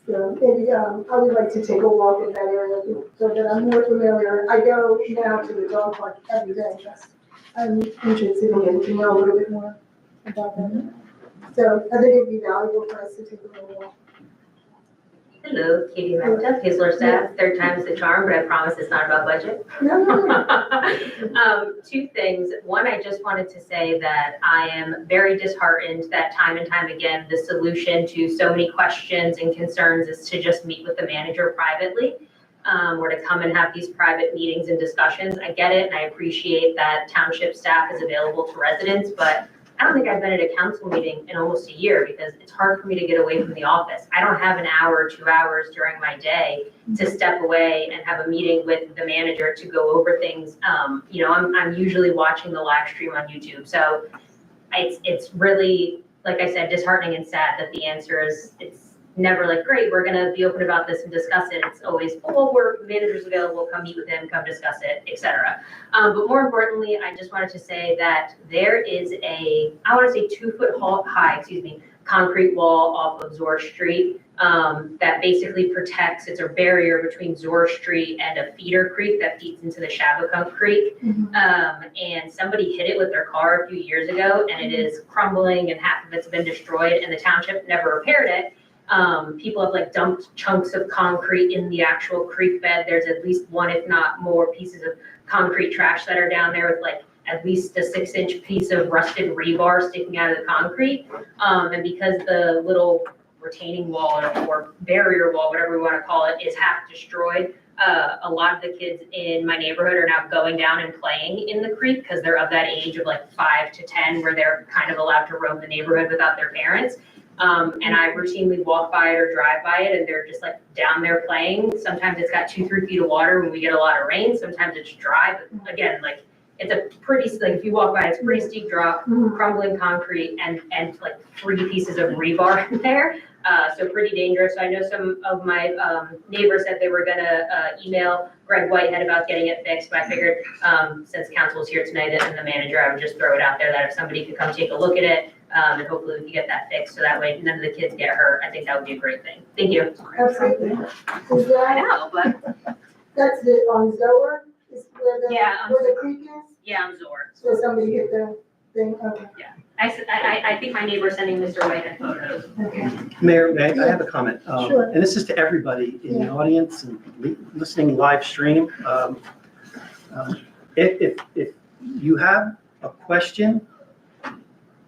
so maybe I would like to take a walk in that area so that I'm more familiar. I go now to the dog park every day. I'm interested in getting to know a little bit more about that. So I think it'd be valuable for us to take a little walk. Hello, Katie Menta, Hazelor staff, third time's the charm, but I promise it's not about budget. Two things. One, I just wanted to say that I am very disheartened that time and time again, the solution to so many questions and concerns is to just meet with the manager privately, or to come and have these private meetings and discussions. I get it, and I appreciate that township staff is available to residents, but I don't think I've been at a council meeting in almost a year because it's hard for me to get away from the office. I don't have an hour or 2 hours during my day to step away and have a meeting with the manager to go over things. I'm usually watching the live stream on YouTube. So it's really, like I said, disheartening and sad that the answer is, it's never like, great, we're gonna be open about this and discuss it. It's always, oh, manager's available, come meet with him, come discuss it, etc. But more importantly, I just wanted to say that there is I want to say 2 foot high, concrete wall off of Zor Street that basically protects, it's a barrier between Zor Street and a feeder creek that feeds into the Shabakunk Creek. And somebody hit it with their car a few years ago, and it is crumbling and half of it's been destroyed, and the township never repaired it. People have dumped chunks of concrete in the actual creek bed. There's at least one, if not more, pieces of concrete trash that are down there with at least a 6-inch piece of rusted rebar sticking out of the concrete. And because the little retaining wall or barrier wall, whatever we want to call it, is half destroyed, a lot of the kids in my neighborhood are now going down and playing in the creek because they're of that age of like 5 to 10 where they're kind of allowed to roam the neighborhood without their parents. And I routinely walk by it or drive by it and they're just like down there playing. Sometimes it's got 2-3 feet of water when we get a lot of rain. Sometimes it's dry, but again, like it's a pretty, like if you walk by, it's a pretty steep drop, crumbling concrete and like 3 pieces of rebar in there. So pretty dangerous. So I know some of my neighbors said they were gonna email Greg Whitehead about getting it fixed, but I figured since council is here tonight and the manager, I would just throw it out there that if somebody could come take a look at it, and hopefully we can get that fixed so that way none of the kids get hurt. I think that would be a great thing. Thank you. Absolutely. Is I that, know, but that's the, on Zoar, is where the creek is? yeah, I'm Zor. So somebody hit the thing, okay. I think my neighbor's sending Mr. Whitehead photos. Okay. Mayor, may I have a comment? Sure. And this is to everybody in the audience and listening live stream. If you have a question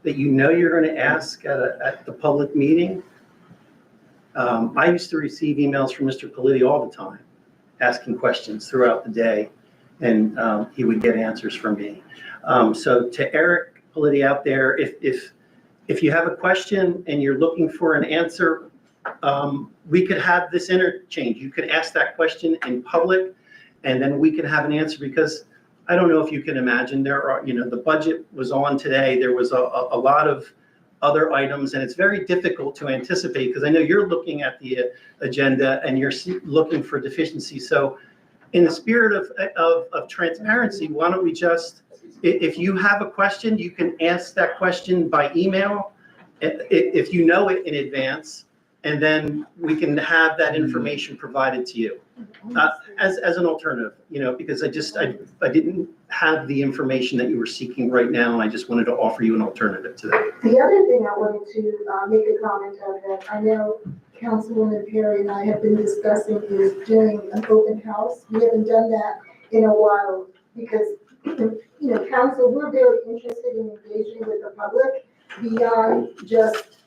that you know you're going to ask at the public meeting, I used to receive emails from Mr. Politi all the time, asking questions throughout the day, and he would get answers from me. So to Eric Politi out there, if you have a question and you're looking for an answer, we could have this interchange. You could ask that question in public, and then we could have an answer, because I don't know if you can imagine, there are, the budget was on today. There was a lot of other items, and it's very difficult to anticipate, because I know you're looking at the agenda and you're looking for deficiencies. So in the spirit of transparency, why don't we just, if you have a question, you can ask that question by email, if you know it in advance, and then we can have that information provided to you as an alternative, because I didn't have the information that you were seeking right now, and I just wanted to offer you an alternative to that. The other thing I wanted to make a comment of that I know Councilwoman Perry and I have been discussing is doing an open house. We haven't done that in a while because, council, we're very interested in engaging with the public beyond just,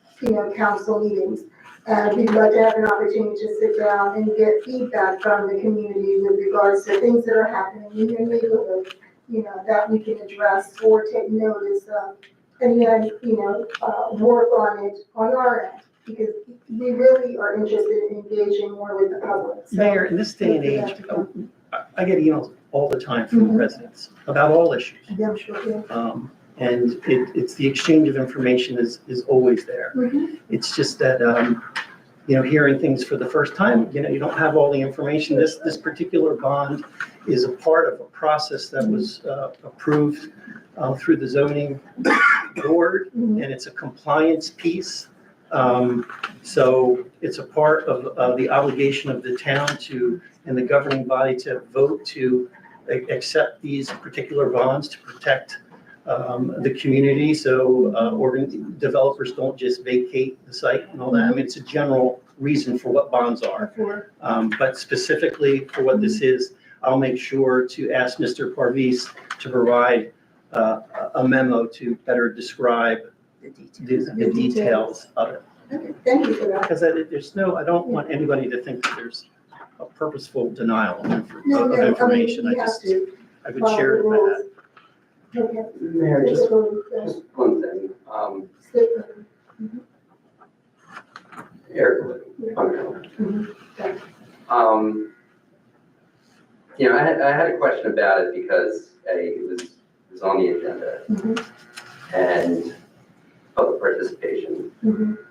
council meetings. We'd like to have an opportunity to sit down and get feedback from the community with regards to things that are happening in your neighborhood, that we can address or take notice of, and then, work on it on our end, because we really are interested in engaging more with the public. So, Mayor, in this day and age, I get emails all the time from residents about all issues. Yeah, I'm sure, yeah. And it's the exchange of information is always there. It's just that, hearing things for the first time, you don't have all the information. This particular bond is a part of a process that was approved through the zoning board, and it's a compliance piece. So it's a part of the obligation of the town and the governing body to vote to accept these particular bonds to protect the community, so developers don't just vacate the site and all that. I mean, it's a general reason for what bonds are. But specifically for what this is, I'll make sure to ask Mr. Parvis to provide a memo to better describe the details of it. Okay, thank you for that. Because I don't want anybody to think that there's a purposeful denial of No, information. we have to I would share it with that. Okay. Mayor, just one thing. Eric, I had a question about it because it was on the agenda and public participation.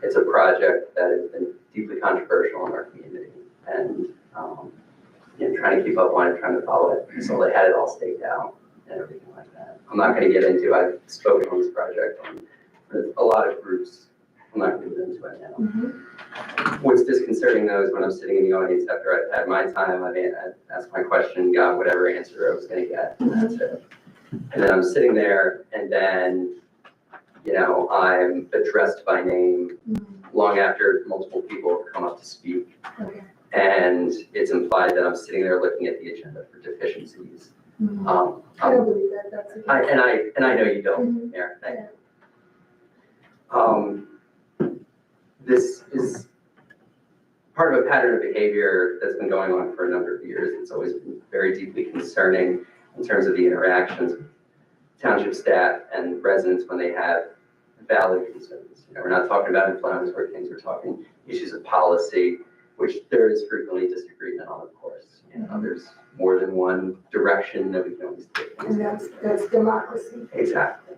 It's a project that has been deeply controversial in our community, and trying to keep up on it, trying to follow it. So they had it all staked out and everything like that. I'm not going to get into. I've spoken on this project with a lot of groups. I'm not going to get into it now. What's disconcerting though is when I'm sitting in the audience after I've had my time, I've asked my question, got whatever answer I was going to get, and that's it. And then I'm sitting there, and then I'm addressed by name long after multiple people have come up to speak, and it's implied that I'm sitting there looking at the agenda for deficiencies. I don't believe that. That's a good. And I know you don't, Mayor. Thank you. This is part of a pattern of behavior that's been going on for a number of years. It's always been very deeply concerning in terms of the interactions with township staff and residents when they have valid concerns. You know, we're not talking about inflammatory things, we're talking issues of policy, which there is frequently disagreement on, of course. You know, there's more than one direction that we can always take things. And that's democracy. Exactly.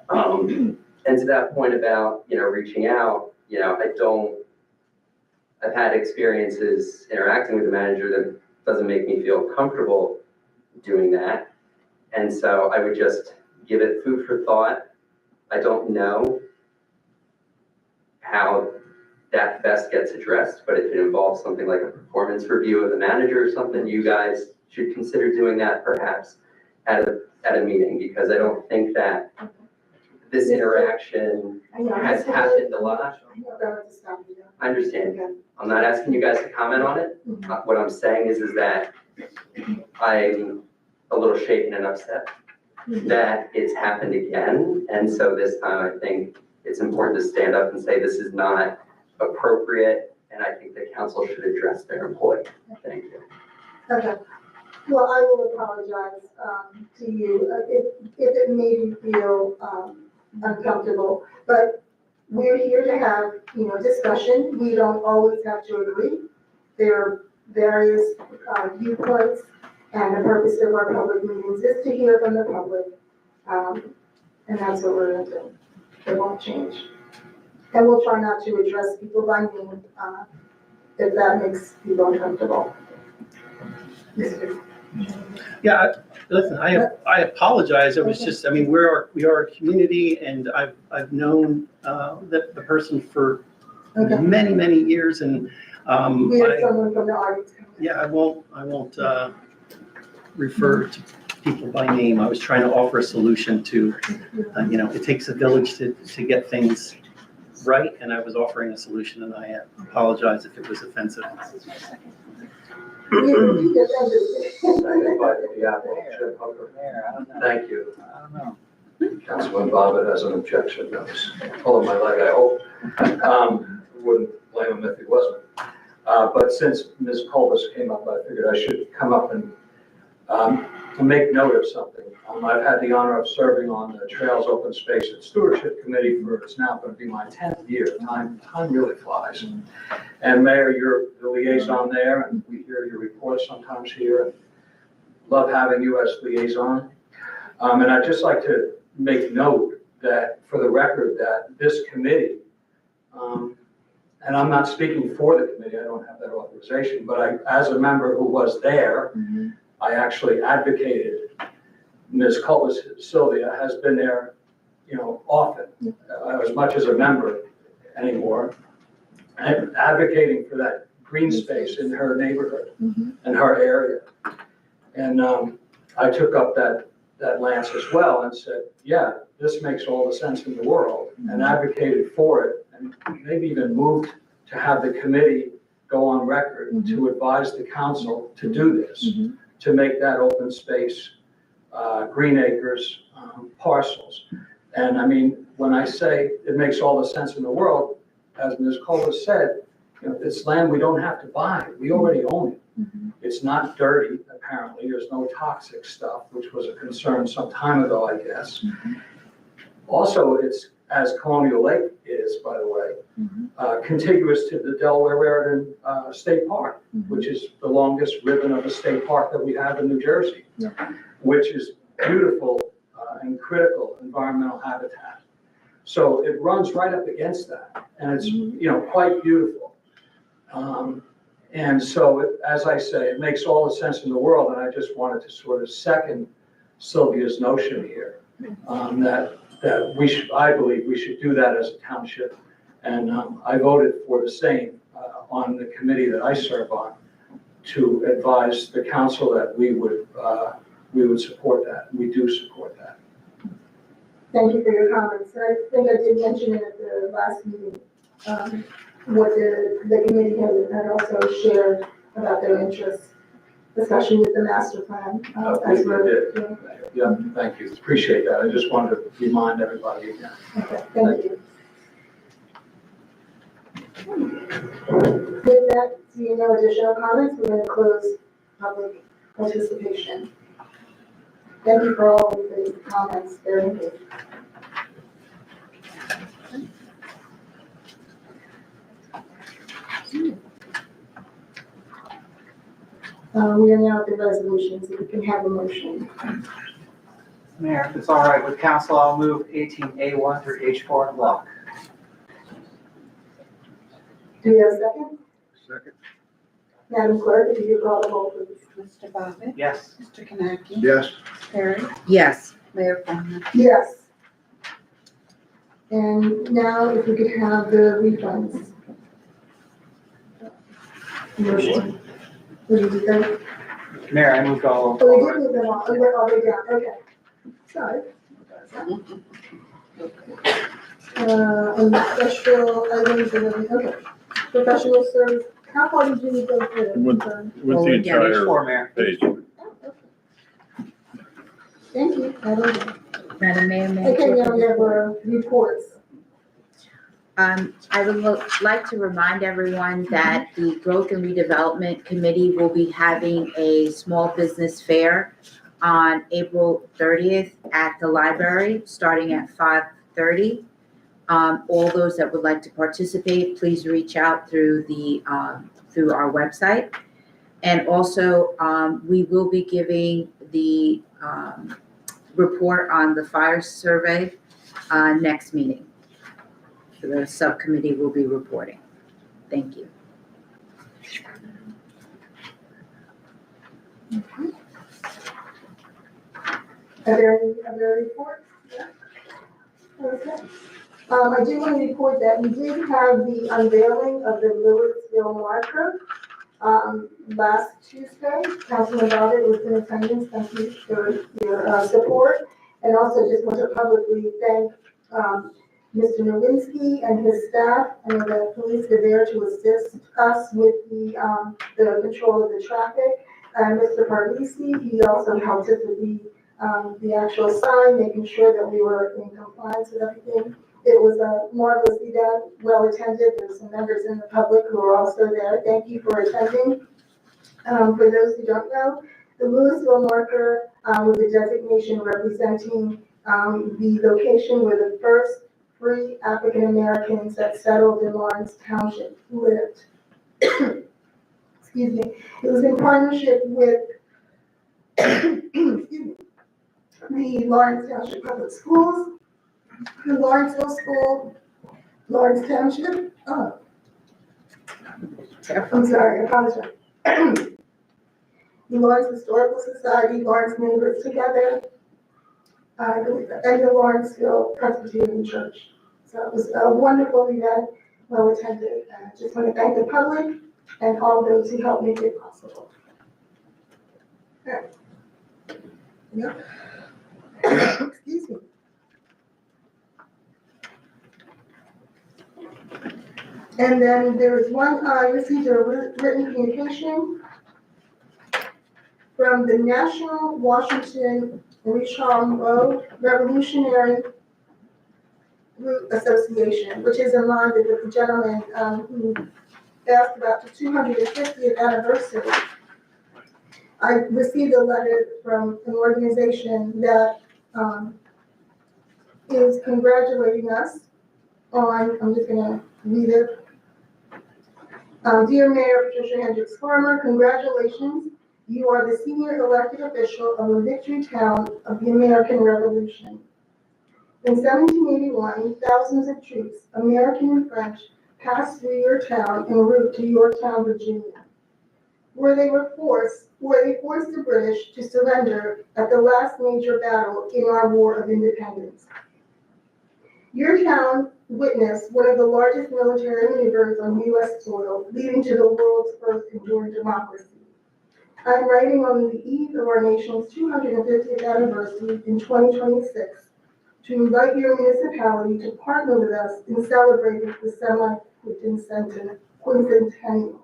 And to that point about, you know, reaching out, you know, I've had experiences interacting with the manager that doesn't make me feel comfortable doing that. And so I would just give it food for thought. I don't know how that best gets addressed, but if it involves something like a performance review of the manager or something, you guys should consider doing that perhaps at a meeting, because I don't think that this interaction has happened a lot. I understand. I'm not asking you guys to comment on it. What I'm saying is that I'm a little shaken and upset that it's happened again. And so this time I think it's important to stand up and say this is not appropriate, and I think the council should address their employee. Thank you. Okay. Well, I will apologize to you if it made you feel uncomfortable. But we're here to have, you know, discussion. We don't always have to agree. There are various viewpoints, and the purpose of our public meetings is to hear from the public. And that's what we're going to do. It won't change. And we'll try not to address people by name if that makes people uncomfortable. Yeah, listen, I apologize. It was just, I mean, we are a community, and I've known the person for many, many years, and We have someone from the audience. yeah, I won't refer to people by name. I was trying to offer a solution to, you know, it takes a village to get things right, and I was offering a solution, and I apologize if it was offensive. Mayor, I don't know. Thank you. I don't know. Councilman Bobbitt has an objection. I was pulling my leg, I hope. Wouldn't blame him if he wasn't. But since Ms. Colbus came up, I figured I should come up and make note of something. I've had the honor of serving on the Trails, Open Space and Stewardship Committee for, it's now going to be my 10th year. Time really flies. And Mayor, you're the liaison there, and we hear your reports sometimes here, and love having you as liaison. And I'd just like to make note that, for the record, that this committee, and I'm not speaking for the committee, I don't have that authorization, but as a member who was there, I actually advocated. Ms. Cullis, Sylvia, has been there, you know, often, as much as a member anymore, and advocating for that green space in her neighborhood and her area. And I took up that lance as well and said, yeah, this makes all the sense in the world, and advocated for it, and maybe even moved to have the committee go on record to advise the council to do this, to make that open space green acres parcels. And I mean, when I say it makes all the sense in the world, as Ms. Cole said, you know, it's land we don't have to buy. We already own it. It's not dirty, apparently. There's no toxic stuff, which was a concern some time ago, I guess. Also, it's, as Colonial Lake is, by the way, contiguous to the Delaware State Park, which is the longest ribbon of a state park that we have in New Jersey, which is beautiful and critical environmental habitat. So it runs right up against that, and it's, you know, quite beautiful. And so, as I say, it makes all the sense in the world, and I just wanted to sort of second Sylvia's notion here, that we should, I believe we should do that as a township. And I voted for the same on the committee that I serve on, to advise the council that we would support that. We do support that. Thank you for your comments. I think I did mention it at the last meeting, what the committee had also shared about their interests, especially with the master plan. As we're, yeah, thank you. Appreciate that. I just wanted to remind everybody again. Okay, thank you. With that, seeing no additional comments, we're going to close public participation. Thank you for all of the comments, very good. We are now at the resolutions, if we can have a motion. Mayor, if it's all right with council, I'll move 18A1 through H4 in block. Do we have a second? Second. Madam Clerk, if you could call the roll, please. Mr. Bobbitt? Yes. Mr. Kanaki? Yes. Ms. Perry? Yes. Mayor Plummer? Yes. And now if we could have the refunds. Motion. What did you think? Mayor, I moved all. Oh, we did move them all, we went all the way down, okay. Sorry. And special items, and then, okay. Professional service, how far did you go through? With Well, the we get entire H4, Mayor. page. Oh, okay. Thank you. Madam Mayor, may I Okay, take now we a have reports. I would like to remind everyone that the Growth and Redevelopment Committee will be having a small business fair on April 30th at the library, starting at 5:30. All those that would like to participate, please reach out through through our website. And also, we will be giving the report on the fire survey next meeting. So the subcommittee will be reporting. Thank you. Are there any other reports? Yeah. Okay. I do want to report that we did have the unveiling of the Louisville marker last Tuesday. Councilman Bobbitt was in attendance. Thank you for your support. And also just want to publicly thank Mr. Nowinski and his staff, and the police were there to assist us with the control of the traffic. And Mr. Parisi, he also helped us with the actual sign, making sure that we were in compliance with everything. It was a marvelous event, well attended. There were some members in the public who were also there. Thank you for attending. For those who don't know, the Louisville marker was a designation representing the location where the first free African Americans that settled in Lawrence Township lived. Excuse me. It was in partnership with excuse me, the Lawrence Township Public Schools, the Lawrenceville School, Lawrence Township. Oh, I'm sorry, I apologize. The Lawrence Historical Society, Lawrence Neighbors Together, I believe, and the Lawrenceville Presbyterian Church. So it was a wonderful event, well attended. I just want to thank the public and all those who helped make it possible. Okay. Yep. Excuse me. And then there was one, I received a written communication from the National Washington Richelieu Revolutionary Route Association, which is in line with the gentleman who asked about the 250th anniversary. I received a letter from an organization that is congratulating us on, I'm just gonna read it. Dear Mayor Patricia Hendricks Farmer, congratulations. You are the senior elected official of a victory town of the American Revolution. In 1781, thousands of troops, American and French, passed through your town en route to Yorktown, Virginia, where they forced the British to surrender at the last major battle in our War of Independence. Your town witnessed one of the largest military maneuvers on U.S. soil, leading to the world's first enduring democracy. I'm writing on the eve of our nation's 250th anniversary in 2026 to invite your municipality to partner with us in celebrating the semi-quincentennial.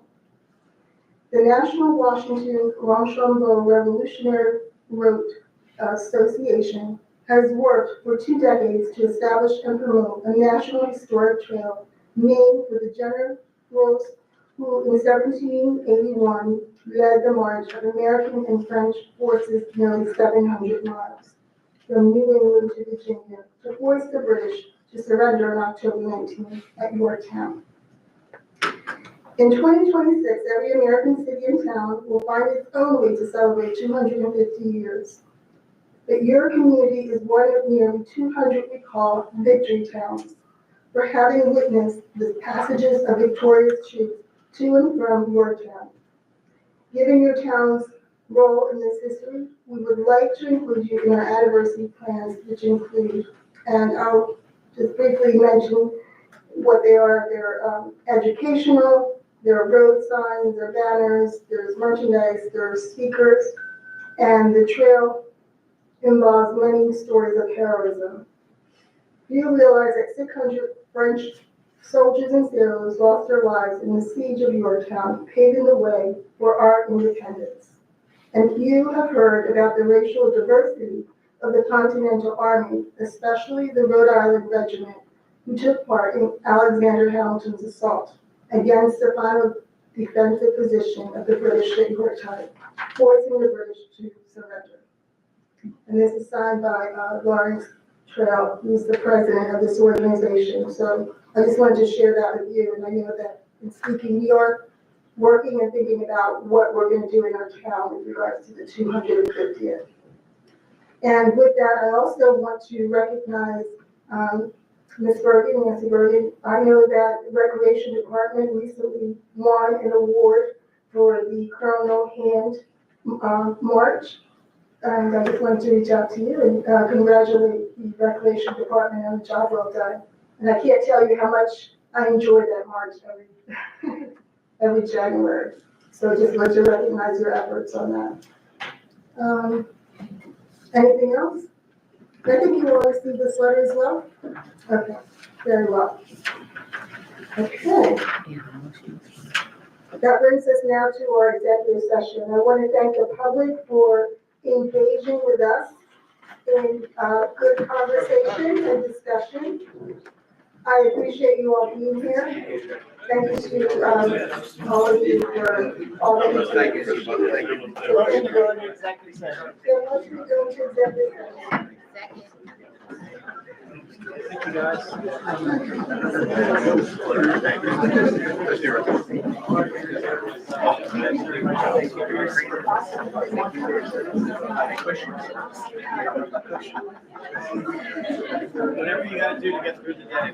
The National Washington Rochambeau Revolutionary Route Association has worked for 2 decades to establish and promote a national historic trail named for the Rose, who in 1781 led the march of American and French forces nearly 700 miles from New England to Virginia to force the British to surrender on October 19th at Yorktown. In 2026, every American city and town will find its own way to celebrate 250 years. But your community is one of nearly 200 we call victory towns, for having witnessed the passages of victorious troops to and from your town. Given your town's role in this history, we would like to include you in our anniversary plans, which include, and I'll just briefly mention what they are. They're educational, there are road signs, there are banners, there's merchandise, there are speakers, and the trail involves many stories of heroism. You realize that 600 French soldiers and sailors lost their lives in the siege of Yorktown, paving the way for our independence. And you have heard about the racial diversity of the Continental Army, especially the Rhode Island Regiment, who took part in Alexander Hamilton's assault against the final defensive position of the British at Yorktown, forcing the British to surrender. And this is signed by Lawrence Trail, who's the president of this organization. So I just wanted to share that with you, and I know that in speaking, we are working and thinking about what we're going to do in our town with regards to the 250th. And with that, I also want to recognize Ms. Bergen, Nancy Bergen. I know that the Recreation Department recently won an award for the Colonel Hand March. And I just wanted to reach out to you and congratulate the Recreation Department on the job well done. And I can't tell you how much I enjoy that march every January. So I just want to recognize your efforts on that. Anything else? I think you all received this letter as well? Okay, very well. Okay. That brings us now to our executive session. I want to thank the public for engaging with us in good conversation and discussion. I appreciate you all being here. Thank you to all of you for all that you do. Thank you. Motion to go into executive session. Motion to go into executive session. Thank you, guys. Whatever you gotta do to get through the day.